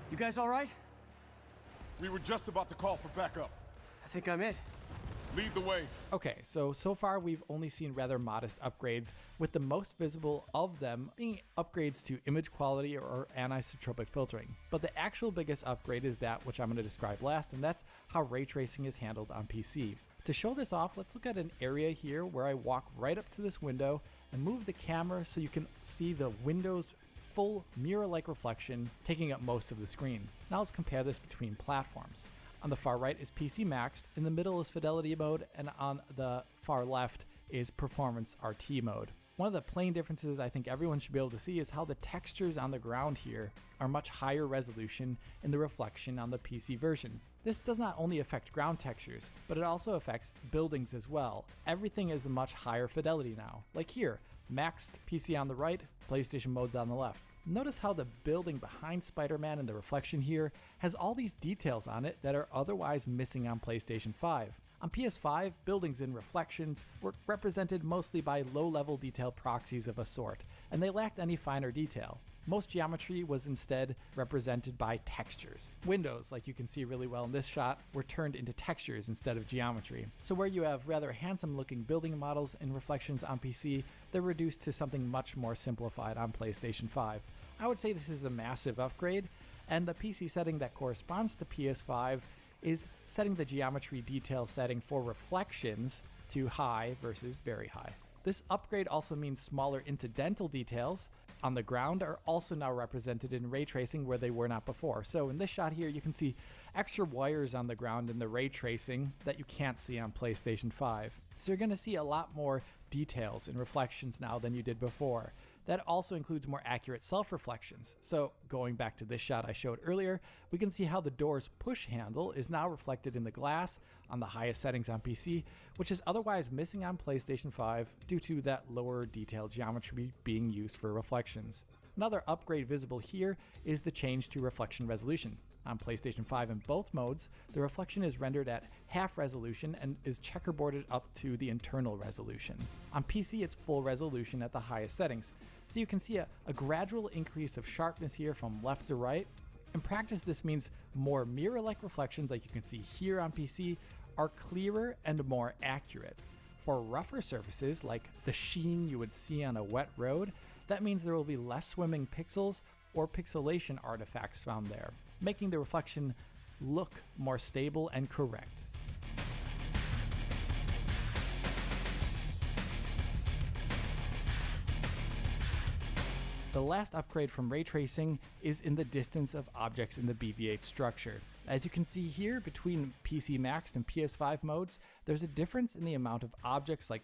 You guys all right? We were just about to call for backup. I think I'm it. Lead the way. Okay, so far we've only seen rather modest upgrades, with the most visible of them being upgrades to image quality or anisotropic filtering. But the actual biggest upgrade is that which I'm going to describe last, and that's how ray tracing is handled on PC. To show this off, let's look at an area here where I walk right up to this window and move the camera so you can see the window's full mirror-like reflection taking up most of the screen. Now let's compare this between platforms. On the far right is PC Maxed, in the middle is Fidelity mode, and on the far left is Performance RT mode. One of the plain differences I think everyone should be able to see is how the textures on the ground here are much higher resolution in the reflection on the PC version. This does not only affect ground textures, but it also affects buildings as well. Everything is a much higher fidelity now. Like here, maxed PC on the right, PlayStation modes on the left. Notice how the building behind Spider-Man in the reflection here has all these details on it that are otherwise missing on PlayStation 5. On PS5, buildings and reflections were represented mostly by low-level detail proxies of a sort, and they lacked any finer detail. Most geometry was instead represented by textures. Windows, like you can see really well in this shot, were turned into textures instead of geometry. So where you have rather handsome-looking building models and reflections on PC, they're reduced to something much more simplified on PlayStation 5. I would say this is a massive upgrade, and the PC setting that corresponds to PS5 is setting the geometry detail setting for reflections to high versus very high. This upgrade also means smaller incidental details on the ground are also now represented in ray tracing where they were not before. So in this shot here, you can see extra wires on the ground in the ray tracing that you can't see on PlayStation 5. So you're going to see a lot more details and reflections now than you did before. That also includes more accurate self-reflections. So going back to this shot I showed earlier, we can see how the door's push handle is now reflected in the glass on the highest settings on PC, which is otherwise missing on PlayStation 5 due to that lower detail geometry being used for reflections. Another upgrade visible here is the change to reflection resolution. On PlayStation 5 in both modes, the reflection is rendered at half resolution and is checkerboarded up to the internal resolution. On PC, it's full resolution at the highest settings. So you can see a gradual increase of sharpness here from left to right. In practice, this means more mirror-like reflections, like you can see here on PC, are clearer and more accurate. For rougher surfaces, like the sheen you would see on a wet road, that means there will be less swimming pixels or pixelation artifacts found there, making the reflection look more stable and correct. The last upgrade from ray tracing is in the distance of objects in the BB-8 structure. As you can see here, between PC Maxed and PS5 modes, there's a difference in the amount of objects like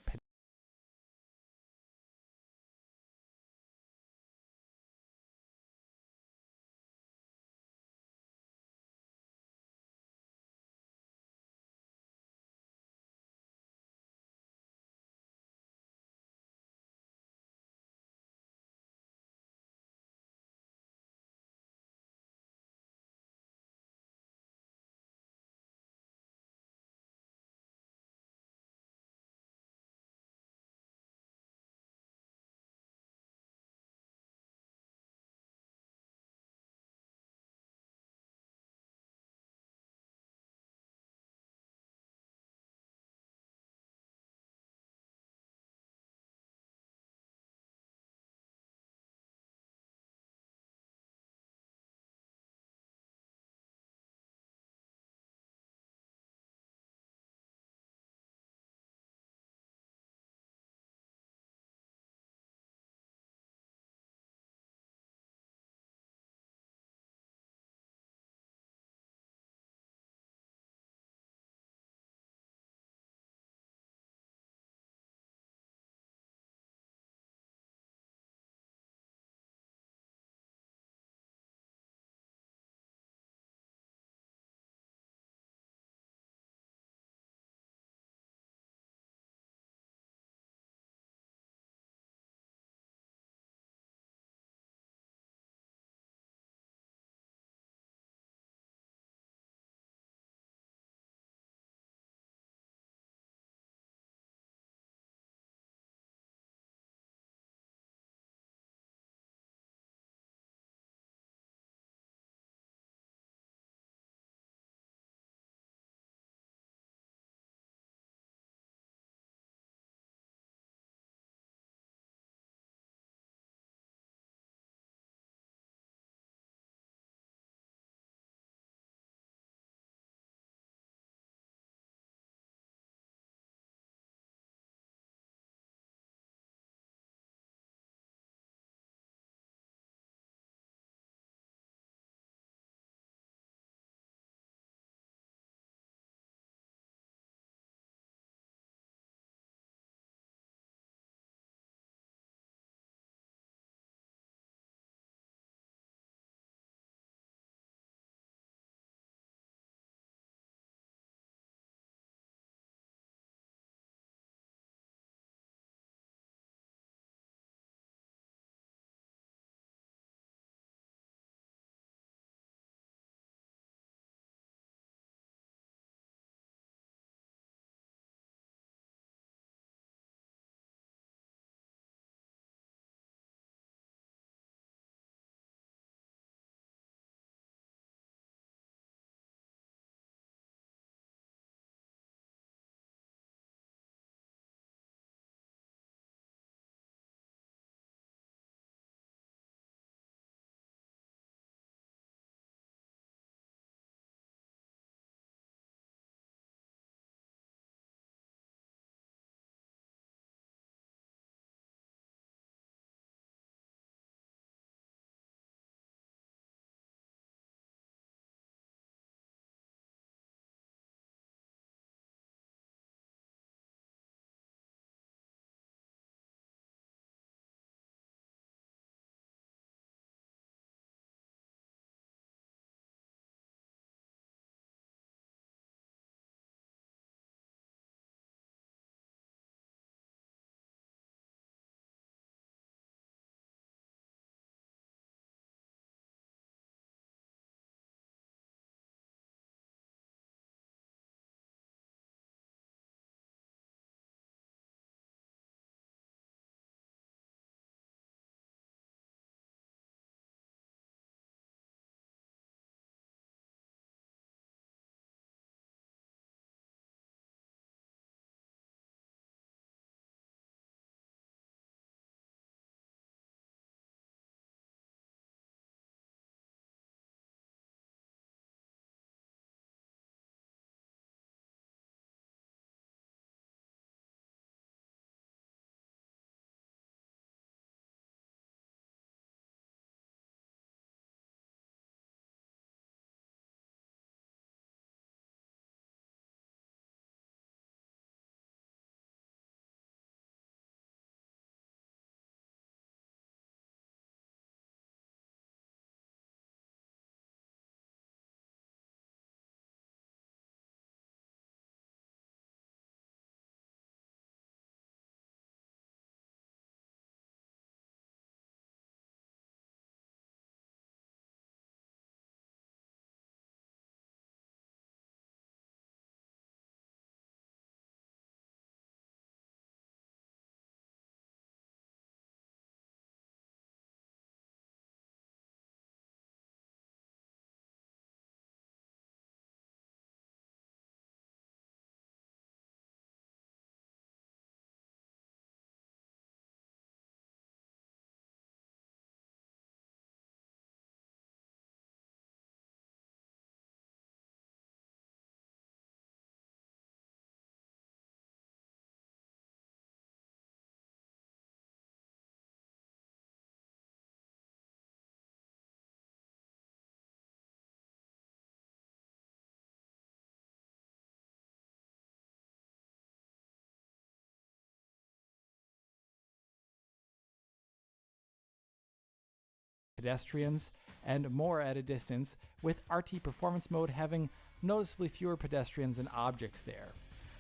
pedestrians and more at a distance, with RT Performance Mode having noticeably fewer pedestrians and objects there.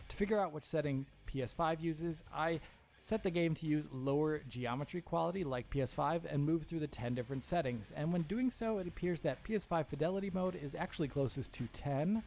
To figure out which setting PS5 uses, I set the game to use lower geometry quality like PS5 and move through the 10 different settings, and when doing so it appears that PS5 Fidelity Mode is actually closest to 10,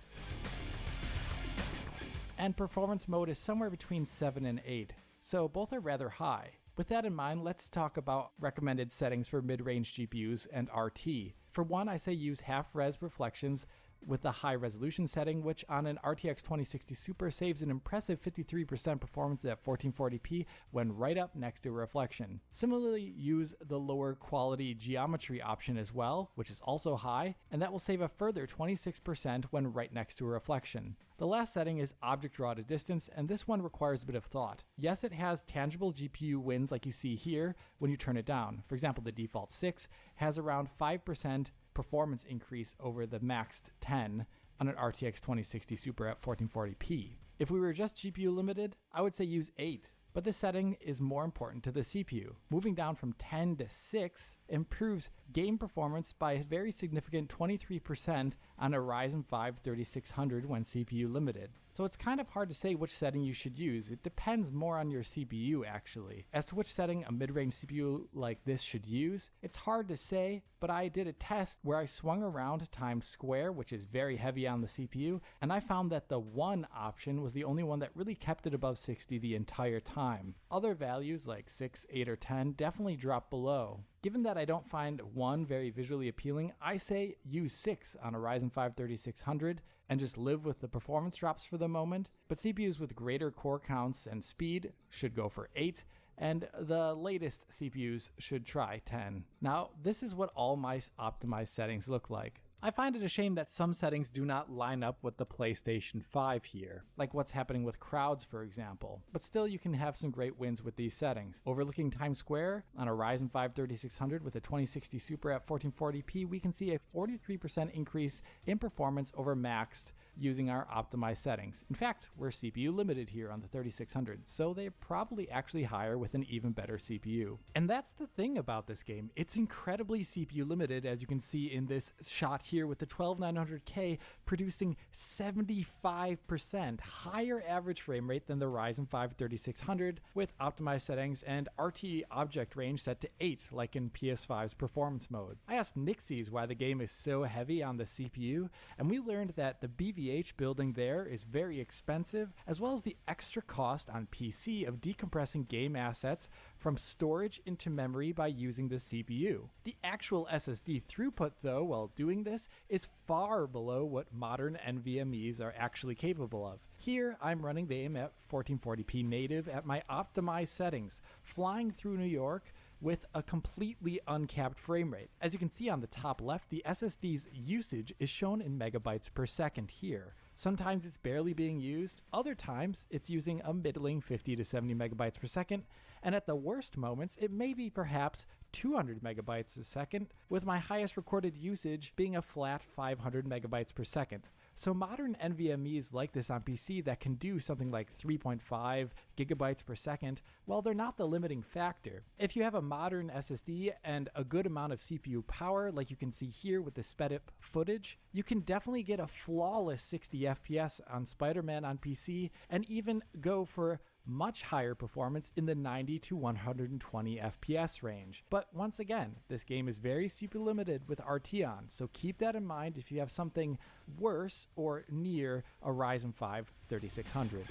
and Performance Mode is somewhere between 7 and 8, so both are rather high. With that in mind, let's talk about recommended settings for mid-range GPUs and RT. For one, I say use half-res reflections with the high resolution setting, which on an RTX 2060 Super saves an impressive 53% performance at 1440p when right up next to a reflection. Similarly, use the lower quality geometry option as well, which is also high, and that will save a further 26% when right next to a reflection. The last setting is object draw at a distance, and this one requires a bit of thought. Yes, it has tangible GPU wins like you see here when you turn it down. For example, the default 6 has around 5% performance increase over the maxed 10 on an RTX 2060 Super at 1440p. If we were just GPU limited, I would say use 8, but this setting is more important to the CPU. Moving down from 10 to 6 improves game performance by a very significant 23% on a Ryzen 5 3600 when CPU limited. So it's kind of hard to say which setting you should use. It depends more on your CPU actually. As to which setting a mid-range CPU like this should use, it's hard to say, but I did a test where I swung around Times Square, which is very heavy on the CPU, and I found that the 1 option was the only one that really kept it above 60 the entire time. Other values like 6, 8, or 10 definitely drop below. Given that I don't find 1 very visually appealing, I say use 6 on a Ryzen 5 3600 and just live with the performance drops for the moment, but CPUs with greater core counts and speed should go for 8, and the latest CPUs should try 10. Now, this is what all my optimized settings look like. I find it a shame that some settings do not line up with the PlayStation 5 here, like what's happening with crowds for example, but still you can have some great wins with these settings. Overlooking Times Square on a Ryzen 5 3600 with a 2060 Super at 1440p, we can see a 43% increase in performance over maxed using our optimized settings. In fact, we're CPU limited here on the 3600, so they're probably actually higher with an even better CPU. And that's the thing about this game, it's incredibly CPU limited, as you can see in this shot here with the 12900K producing 75% higher average frame rate than the Ryzen 5 3600 with optimized settings and RT object range set to 8 like in PS5's performance mode. I asked Nixies why the game is so heavy on the CPU, and we learned that the BVH building there is very expensive, as well as the extra cost on PC of decompressing game assets from storage into memory by using the CPU. The actual SSD throughput though while doing this is far below what modern NVMEs are actually capable of. Here I'm running the game at 1440p native at my optimized settings, flying through New York with a completely uncapped frame rate. As you can see on the top left, the SSD's usage is shown in megabytes per second here. Sometimes it's barely being used, other times it's using a middling 50 to 70 megabytes per second, and at the worst moments it may be perhaps 200 megabytes a second, with my highest recorded usage being a flat 500 megabytes per second. So modern NVMEs like this on PC that can do something like 3.5 gigabytes per second, well, they're not the limiting factor. If you have a modern SSD and a good amount of CPU power, like you can see here with the sped up footage, you can definitely get a flawless 60 FPS on Spider-Man on PC and even go for much higher performance in the 90 to 120 FPS range. But once again, this game is very CPU limited with RT on, so keep that in mind if you have something worse or near a Ryzen 5 3600.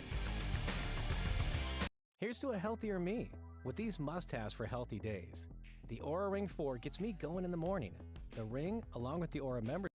Here's to a healthier me with these must-haves for healthy days. The Oura Ring 4 gets me going in the morning. The Ring, along with the Oura membership.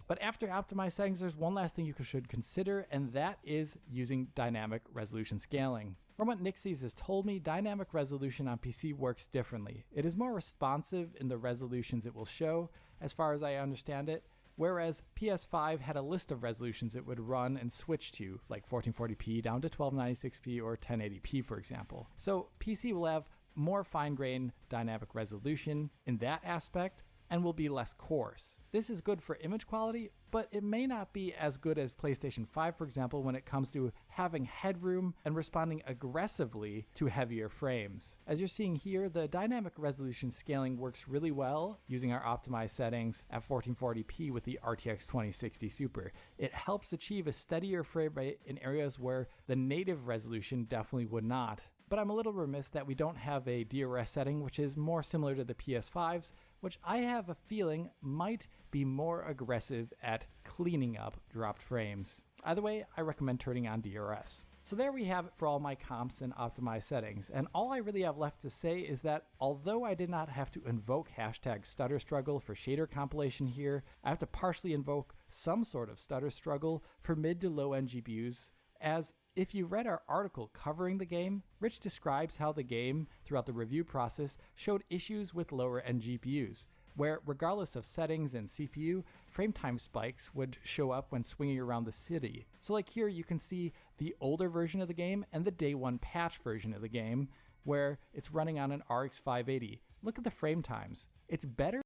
But after optimized settings, there's one last thing you should consider, and that is using dynamic resolution scaling. From what Nixies has told me, dynamic resolution on PC works differently. It is more responsive in the resolutions it will show, as far as I understand it, whereas PS5 had a list of resolutions it would run and switch to, like 1440p down to 1296p or 1080p for example. So PC will have more fine-grained dynamic resolution in that aspect, and will be less coarse. This is good for image quality, but it may not be as good as PlayStation 5, for example, when it comes to having headroom and responding aggressively to heavier frames. As you're seeing here, the dynamic resolution scaling works really well using our optimized settings at 1440p with the RTX 2060 Super. It helps achieve a steadier frame rate in areas where the native resolution definitely would not. But I'm a little remiss that we don't have a DRS setting, which is more similar to the PS5's, which I have a feeling might be more aggressive at cleaning up dropped frames. Either way, I recommend turning on DRS. So there we have it for all my comps and optimized settings, and all I really have left to say is that although I did not have to invoke hashtag stutter struggle for shader compilation here, I have to partially invoke some sort of stutter struggle for mid to low end GPUs, as if you read our article covering the game, Rich describes how the game, throughout the review process, showed issues with lower end GPUs, where regardless of settings and CPU, frame time spikes would show up when swinging around the city. So like here you can see the older version of the game and the day one patch version of the game, where it's running on an RX 580. Look at the frame times. It's better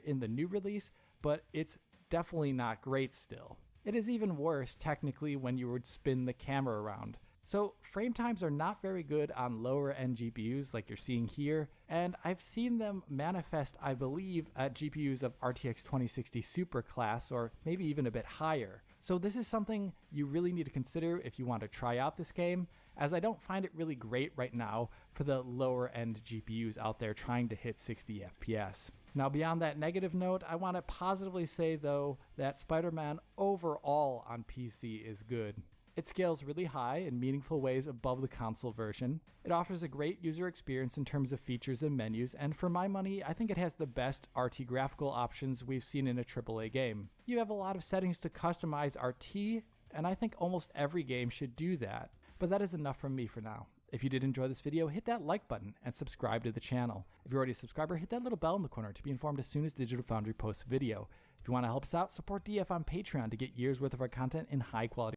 in the new release, but it's definitely not great still. It is even worse technically when you would spin the camera around. So frame times are not very good on lower end GPUs like you're seeing here, and I've seen them manifest, I believe, at GPUs of RTX 2060 Super class or maybe even a bit higher. So this is something you really need to consider if you want to try out this game, as I don't find it really great right now for the lower end GPUs out there trying to hit 60 FPS. Now beyond that negative note, I want to positively say though that Spider-Man overall on PC is good. It scales really high in meaningful ways above the console version. It offers a great user experience in terms of features and menus, and for my money, I think it has the best RT graphical options we've seen in a AAA game. You have a lot of settings to customize RT, and I think almost every game should do that. But that is enough from me for now. If you did enjoy this video, hit that like button and subscribe to the channel. If you're already a subscriber, hit that little bell in the corner to be informed as soon as Digital Foundry posts a video. If you want to help us out, support DF on Patreon to get years worth of our content in high quality.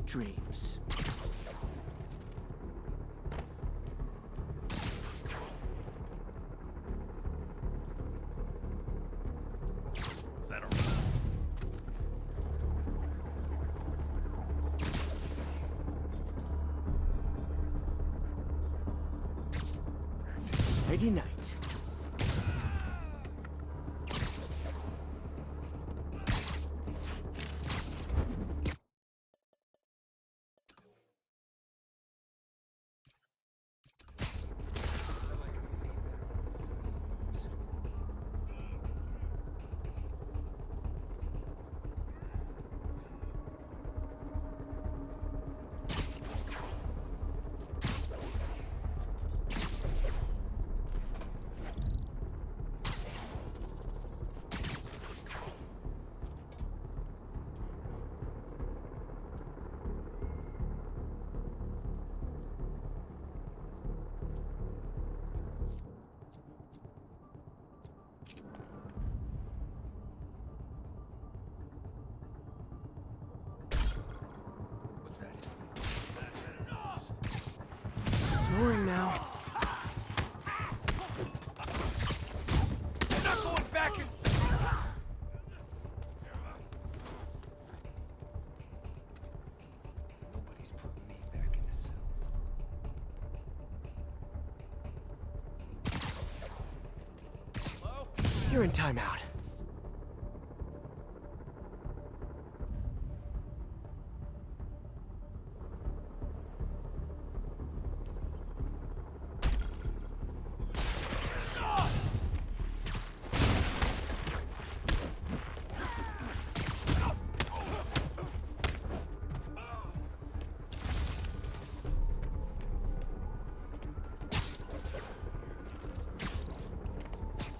dreams. Nighty night. Snoring now. I'm not going back inside. Nobody's putting me back in the cell. You're in timeout.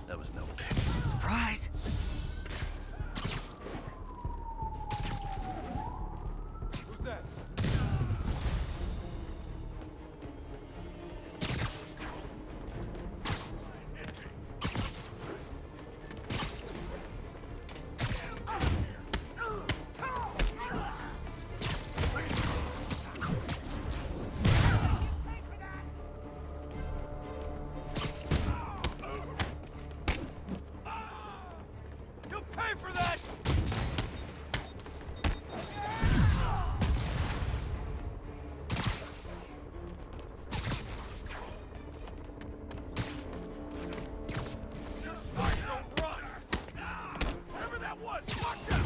That was no Surprise! Who's that? You'll pay for that! You're smart, don't run! Whatever that was, watch out!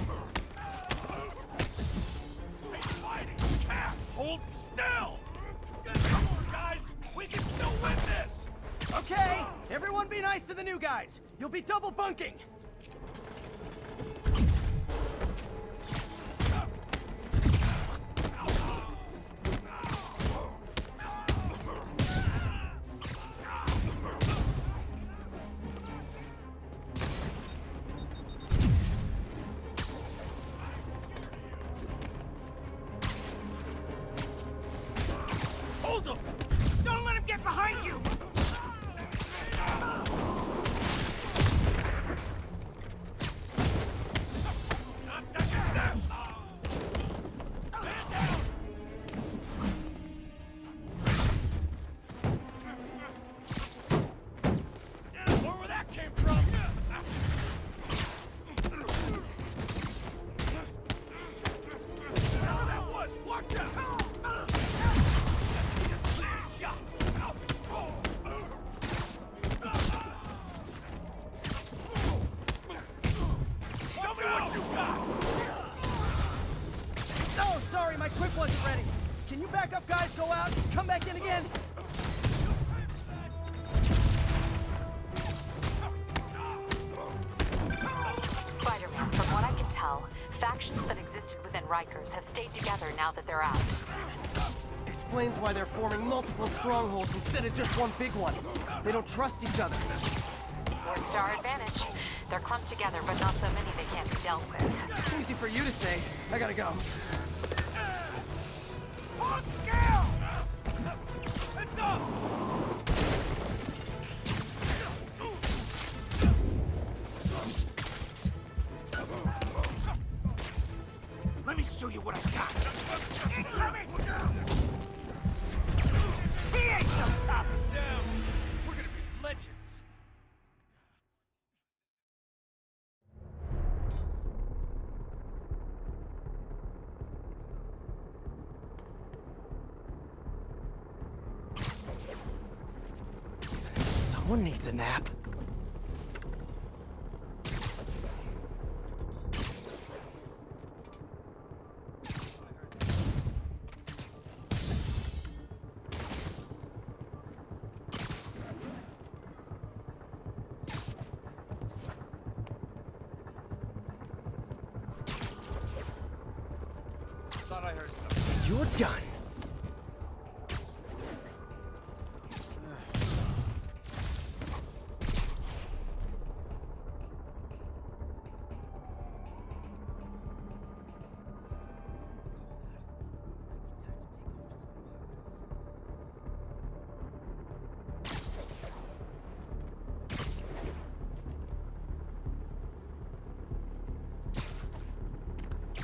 He's fighting! Cap, hold still! Come on, guys! We can still win this! Okay, everyone be nice to the new guys. You'll be double bunking. Hold him! Don't let him get behind you! Where that came from? Whatever that was, watch out! Show me what you got! Oh, sorry, my quick wasn't ready. Can you back up, guys? Go out, come back in again. Spider-Man, from what I can tell, factions that existed within Rikers have stayed together now that they're out. Explains why they're forming multiple strongholds instead of just one big one. They don't trust each other. Works to our advantage. They're clumped together, but not so many they can't be dealt with. Easy for you to say. I gotta go. On scale! Heads up! Let me show you what I got. Incoming! He ain't so tough! Down. We're gonna be legends. Someone needs a nap. Thought I heard something. You're done.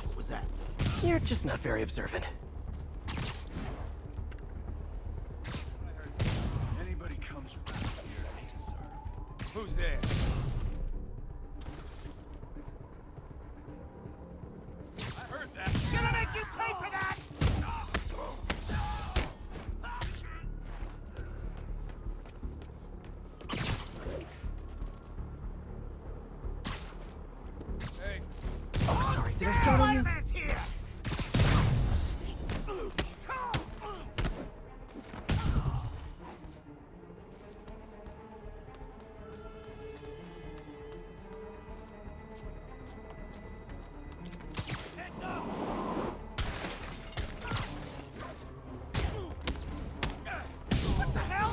What was that? You're just not very observant. Anybody comes around here, they deserve. Who's there? I heard that. Gonna make you pay for that! Hey. Oh, sorry. Did I startle you? Spider-Man's here! What the hell?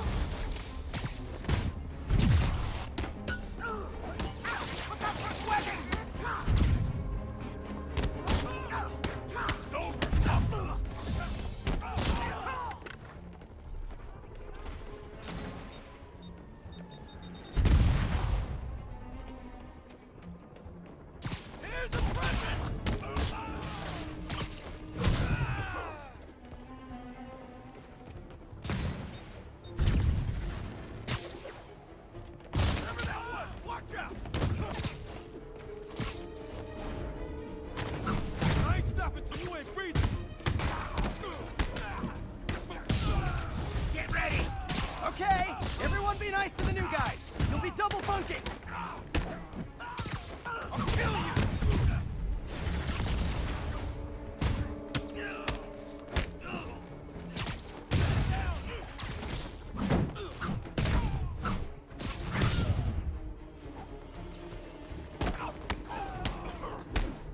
Look out for weapons! Here's a present! Whatever that was, watch out! I ain't stopping till you ain't breathing! Get ready! Okay, everyone be nice to the new guys. You'll be double bunking. I'll kill you!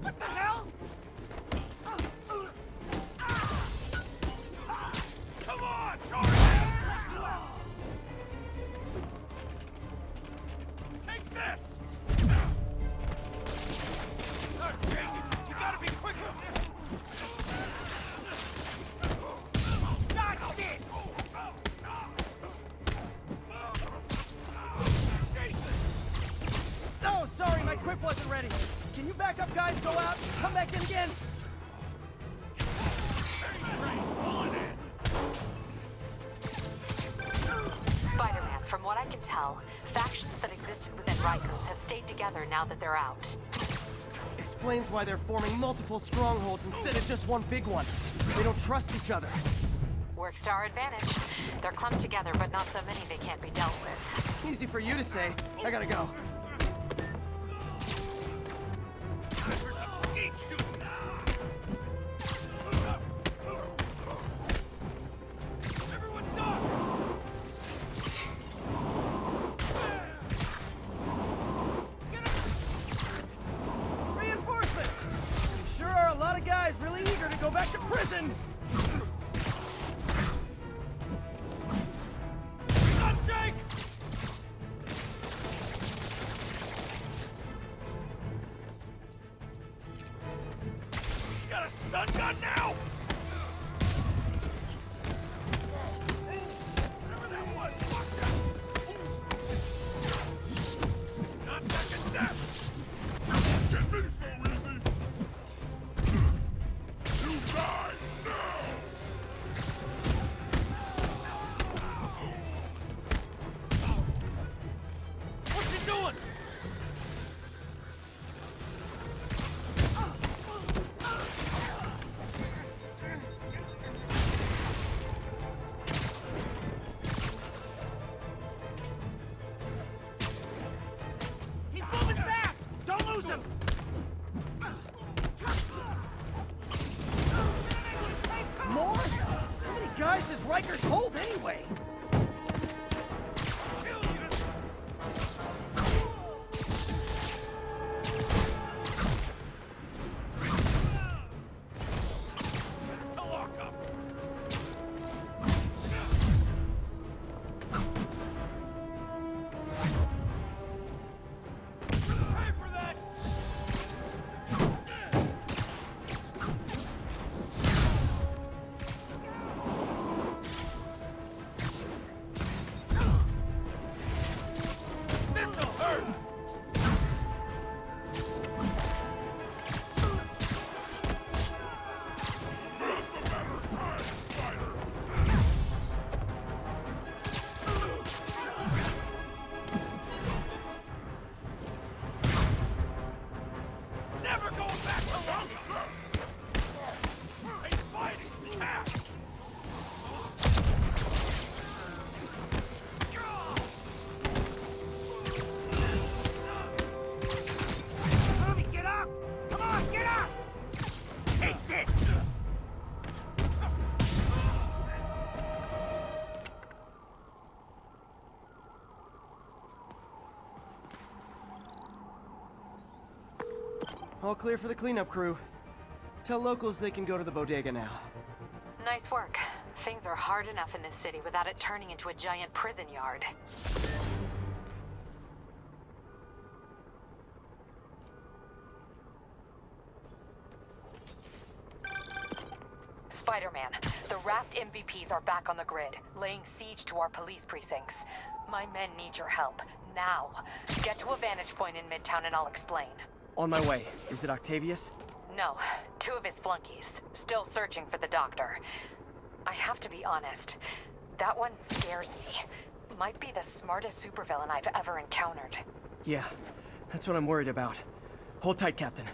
What the hell? Come on, Charlie! Take this! Oh, Jesus! You gotta be quicker! Dodge this! Jason! Oh, sorry, my quip wasn't ready. Can you back up, guys? Go out, come back in again. Spider-Man, from what I can tell, factions that existed within Rikers have stayed together now that they're out. Explains why they're forming multiple strongholds instead of just one big one. They don't trust each other. Works to our advantage. They're clumped together, but not so many they can't be dealt with. Easy for you to say. I gotta go. Reinforcements! Sure are a lot of guys really eager to go back to prison! Jake! Got a stun gun now! Whatever that was, watch out! Not second step! Get me so easy! bikers hold anyway? All clear for the cleanup crew. Tell locals they can go to the bodega now. Nice work. Things are hard enough in this city without it turning into a giant prison yard. Spider-Man, the Raft MVPs are back on the grid, laying siege to our police precincts. My men need your help, now. Get to a vantage point in Midtown and I'll explain. On my way. Is it Octavius? No, 2 of his flunkies, still searching for the doctor. I have to be honest, that one scares me. Might be the smartest supervillain I've ever encountered. Yeah, that's what I'm worried about. Hold tight, Captain.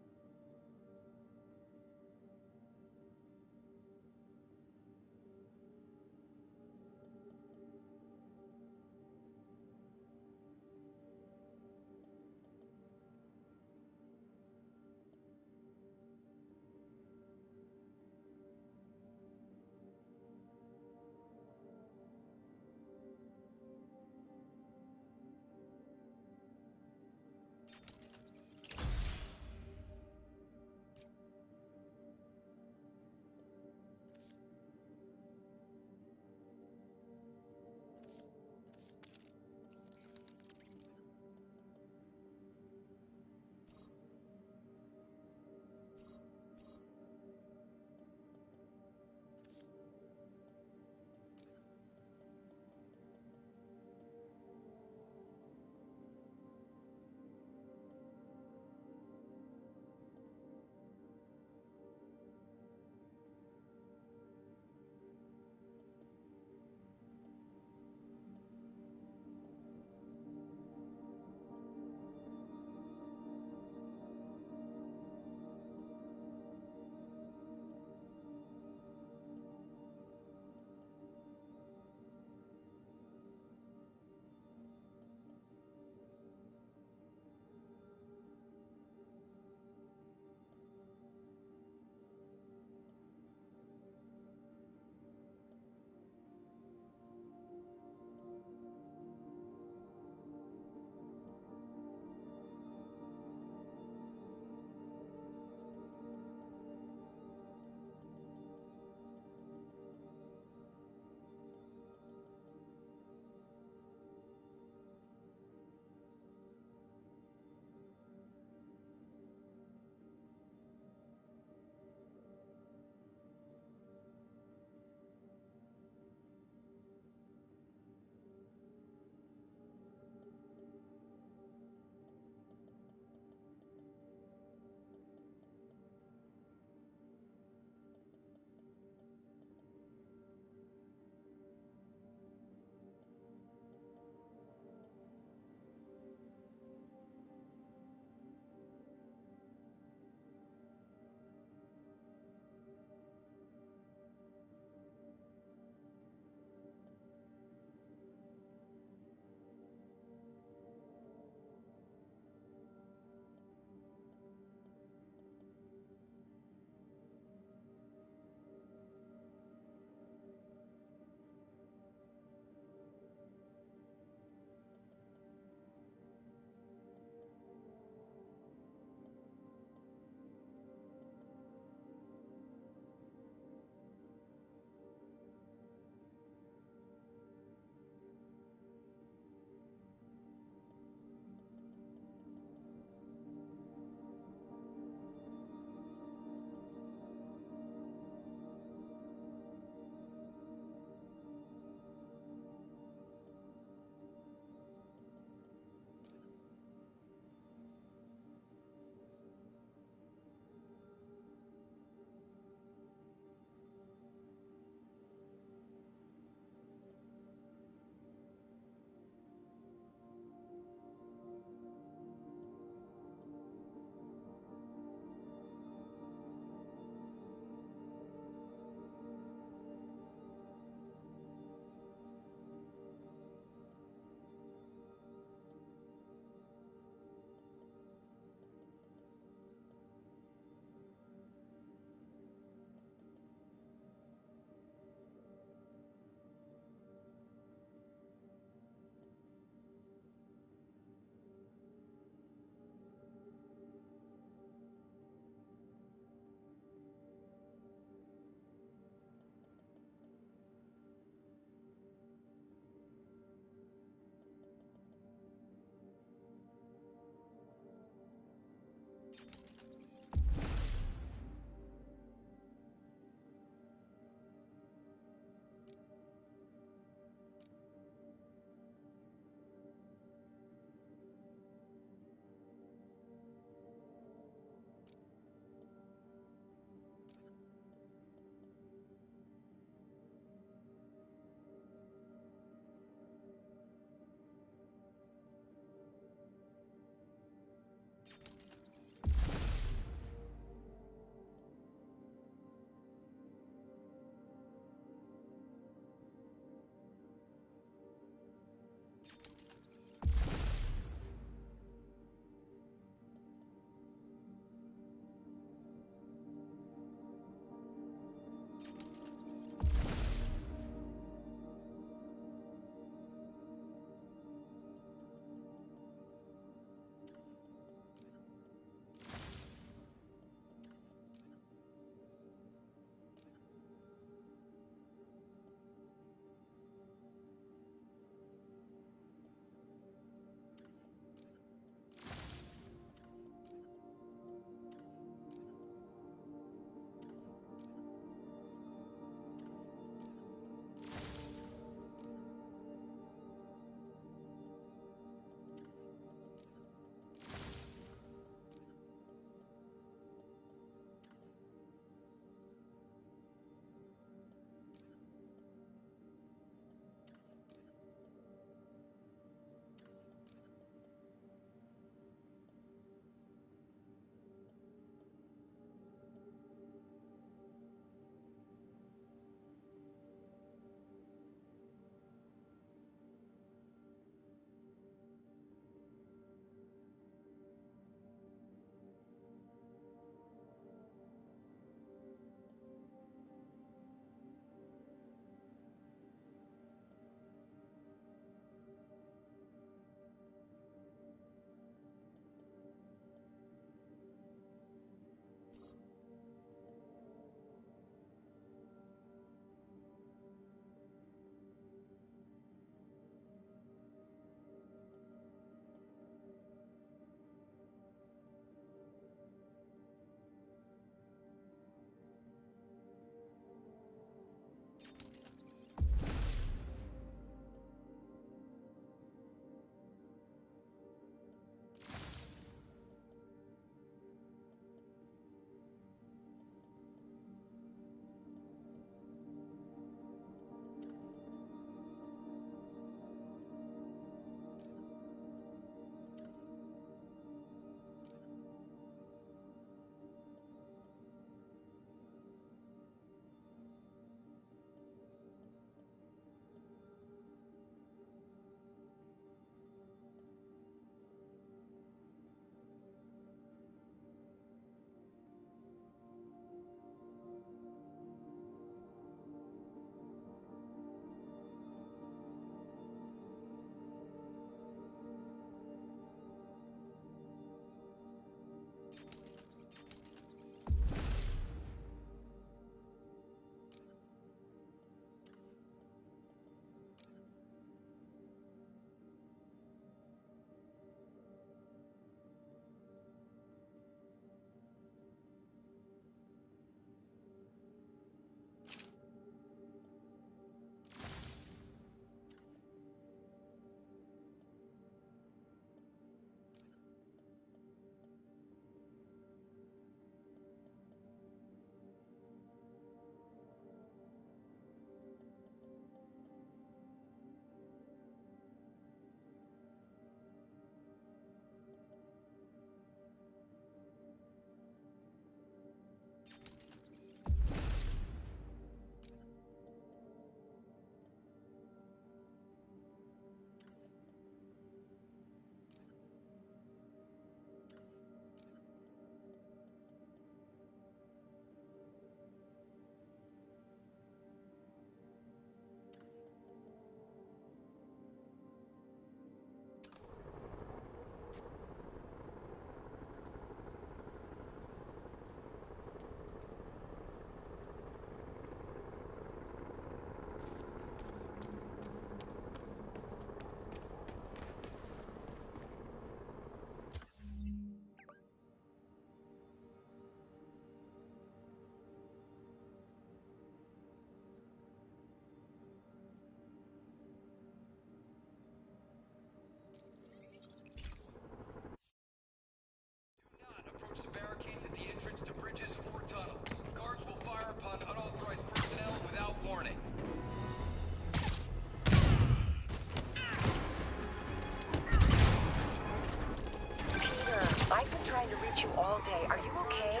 trying to reach you all day. Are you okay?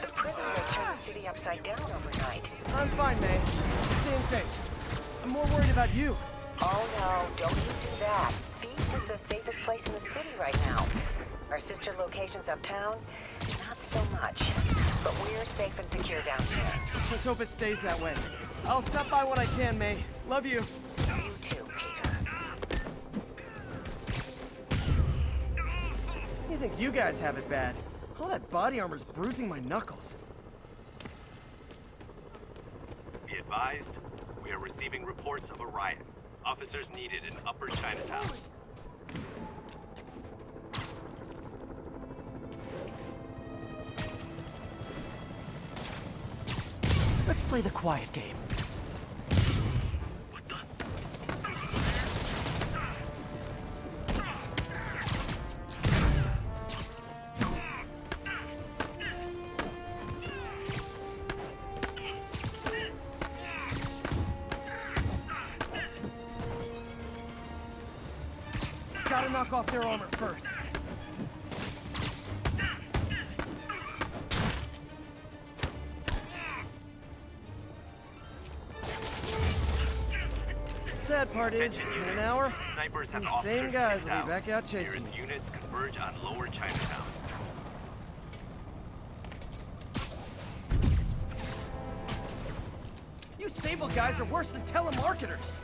The prison break turned the city upside down overnight. I'm fine, May. Staying safe. I'm more worried about you. Oh no, don't you do that. Feast is the safest place in the city right now. Our sister locations uptown, not so much. But we're safe and secure down here. Let's hope it stays that way. I'll stop by when I can, May. Love you. You too, Peter. You think you guys have it bad? All that body armor's bruising my knuckles. Be advised, we are receiving reports of a riot. Officers needed in Upper Chinatown. Let's play the quiet game. Gotta knock off their armor first. Sad part is, in an hour, Snipers have these same officers guys pinned will be down. back out chasing me. Nearest units converge on Lower Chinatown. You Sable guys are worse than telemarketers.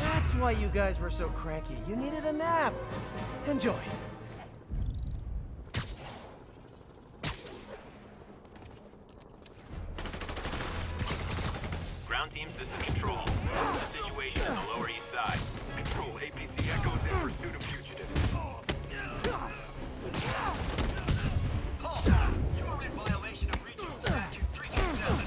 That's why you guys were so cranky. You needed a nap. Enjoy. Ground teams, this is Control. The situation on the Lower East Side. Control, APC Echoes in pursuit of fugitives. You are in violation of Regional Statute 327.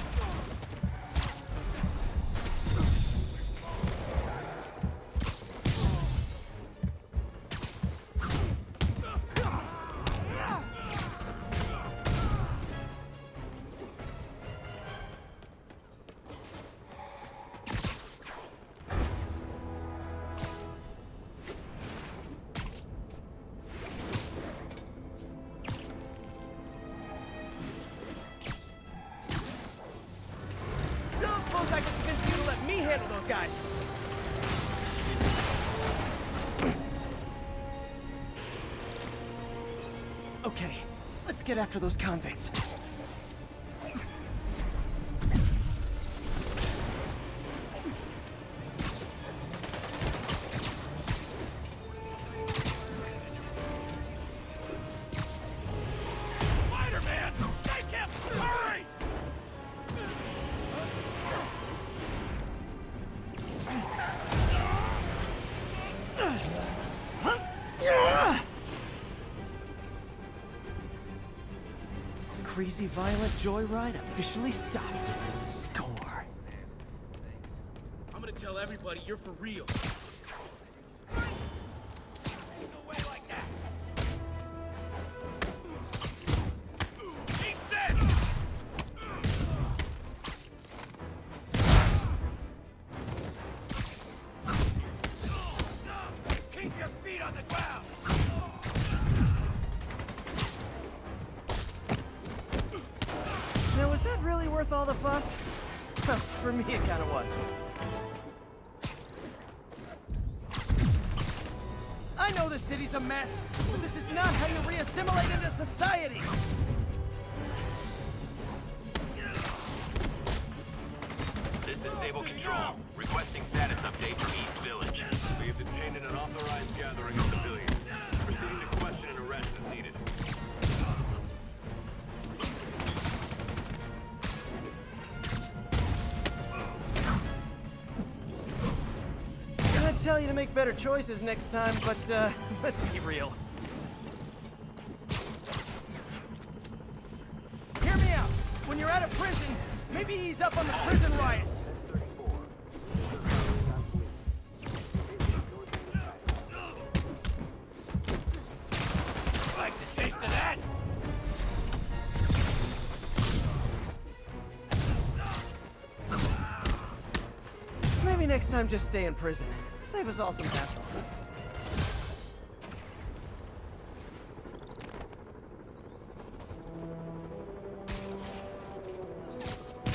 Don't suppose I can convince you to let me handle those guys. Okay, let's get after those convicts. Spider-Man! Take him! Hurry! Crazy violent joyride officially stopped. Score. I'm gonna tell everybody you're for real. He's dead! Keep your feet on the ground! Now, was that really worth all the fuss? For me, it kind of was. I know the city's a mess, but this is not how you re-assimilate into society! This is Sable Control. Requesting status update from East Village. We have detained an unauthorized gathering of civilians. Proceeding to question and arrest as needed. I'd tell you to make better choices next time, but let's be real. Hear me out. When you're out of prison, maybe ease up on the prison riots. next time just stay in prison. Save us all some hassle.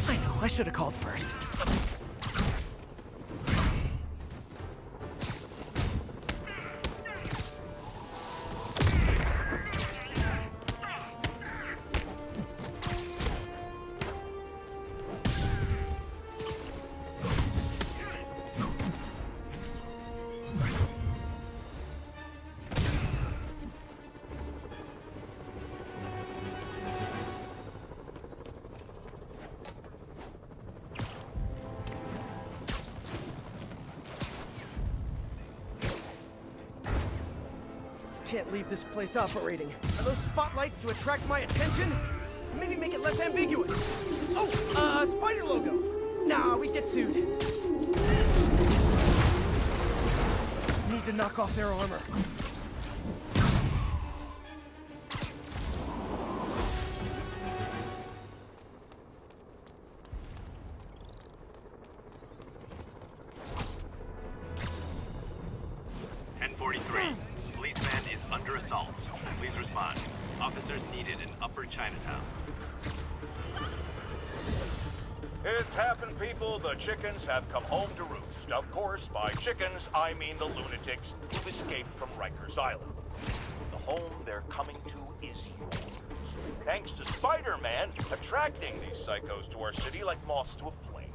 I know, I should have called first. Can't leave this place operating. Are those spotlights to attract my attention? Maybe make it less ambiguous. Oh, spider logo. Nah, we get sued. Need to knock off their armor. Officers needed in Upper Chinatown. It's happened, people. The chickens have come home to roost. Of course, by chickens, I mean the lunatics who've escaped from Rikers Island. The home they're coming to is yours. Thanks to Spider-Man attracting these psychos to our city like moths to a flame.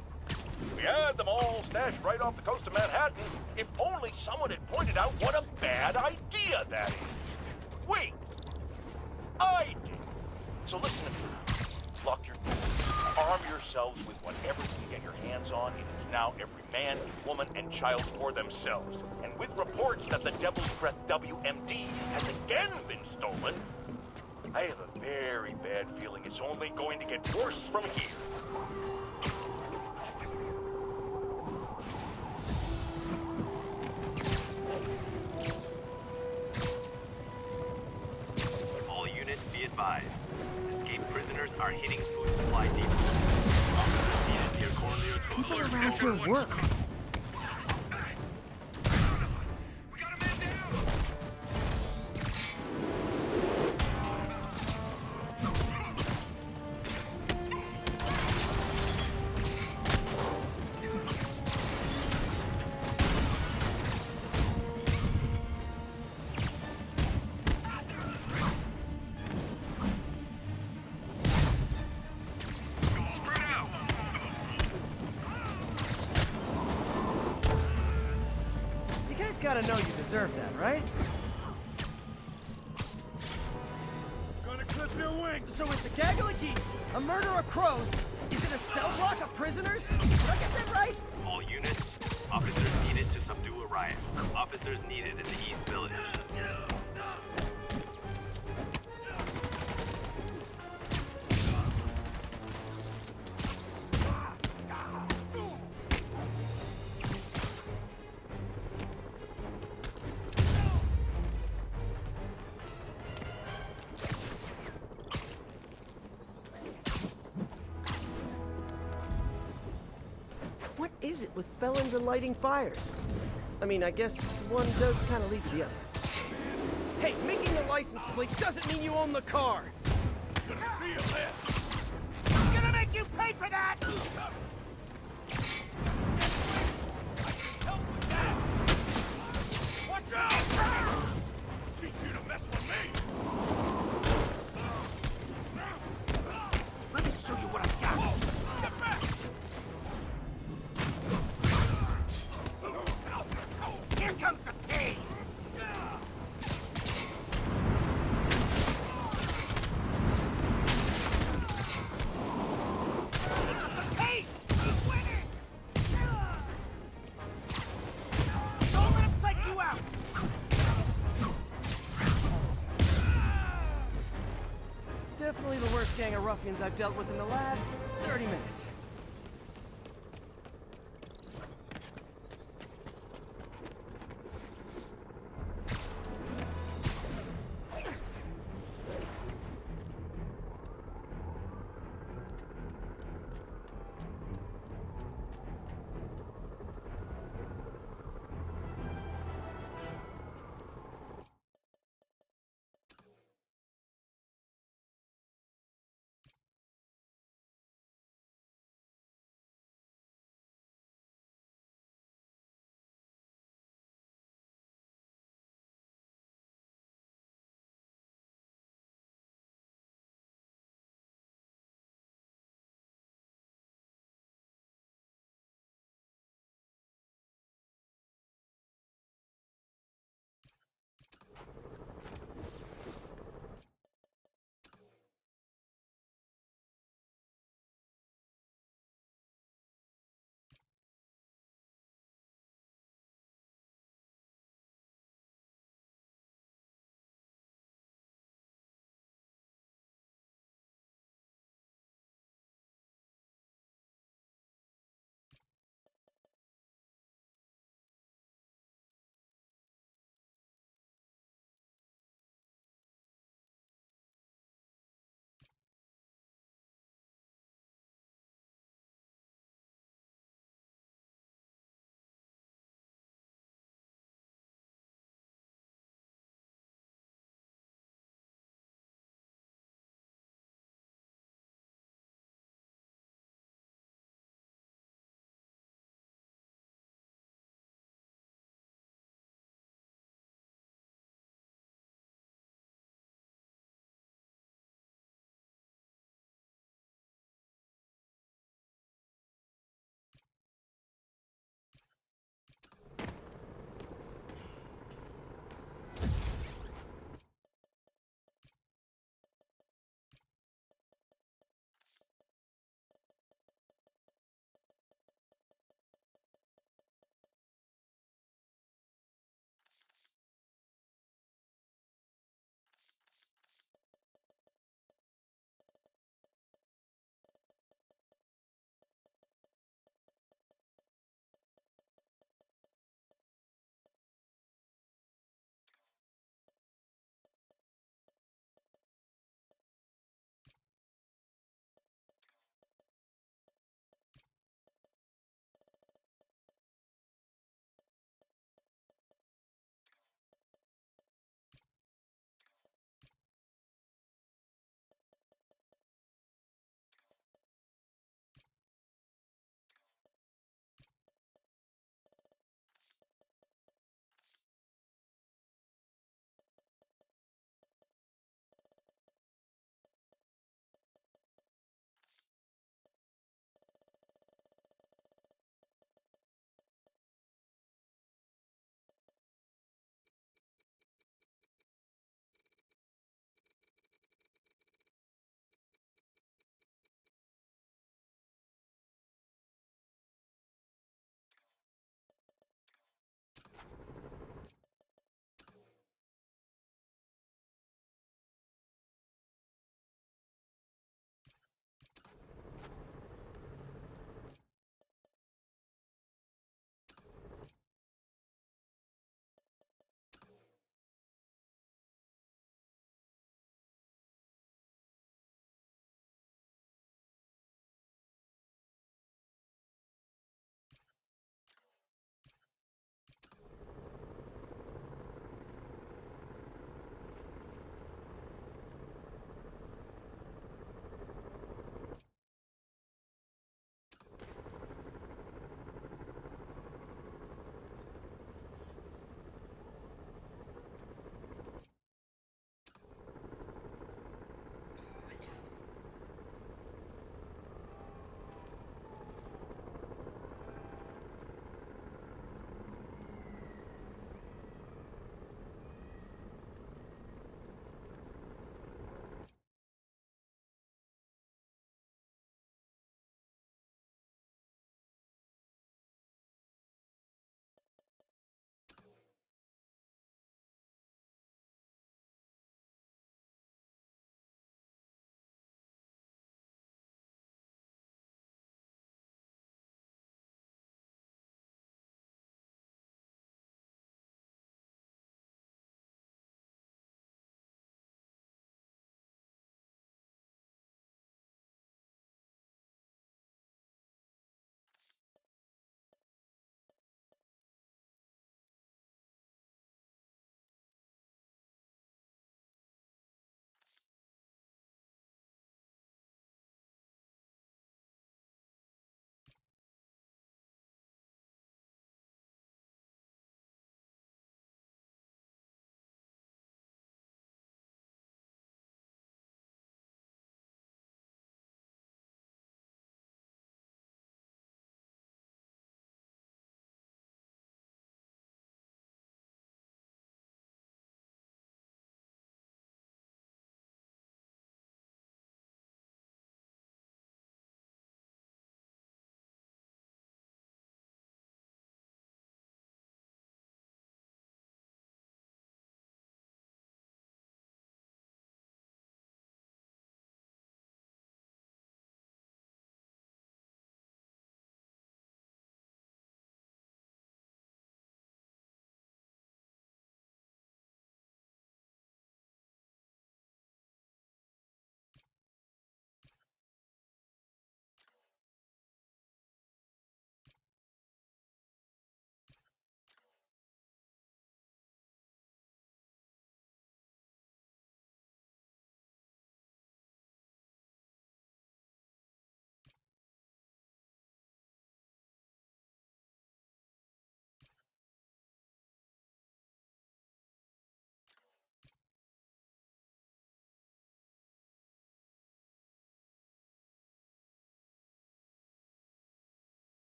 We had them all stashed right off the coast of Manhattan. If only someone had pointed out what a bad idea that is. Wait! I did. So listen to me. Lock your doors. Arm yourselves with whatever you can get your hands on. It is now every man, woman, and child for themselves. And with reports that the Devil's Breath WMD has again been stolen, I have a very bad feeling it's only going to get worse from here. Escaped prisoners are hitting food supply depots. Officers needed near Cornelius. People around here work. Gotta know you deserve that, right? Gonna clip your wings! So it's a gaggle of geese, a murder of crows. Is it a cell block of prisoners? Did I get that right? All units, officers needed to subdue a riot. Officers needed in the East Village. What is it with felons and lighting fires? I mean, I guess one does kind of lead to the other. Hey, making the license plate doesn't mean you own the car! Gonna feel it! I'm gonna make you pay for that! I can help with that! Watch out! Teach you to mess with me! Let me show you what I got! Get back! Here comes the pain! Hey! Winning! Don't let him psych you out! Definitely the worst gang of ruffians I've dealt with in the last 30 minutes.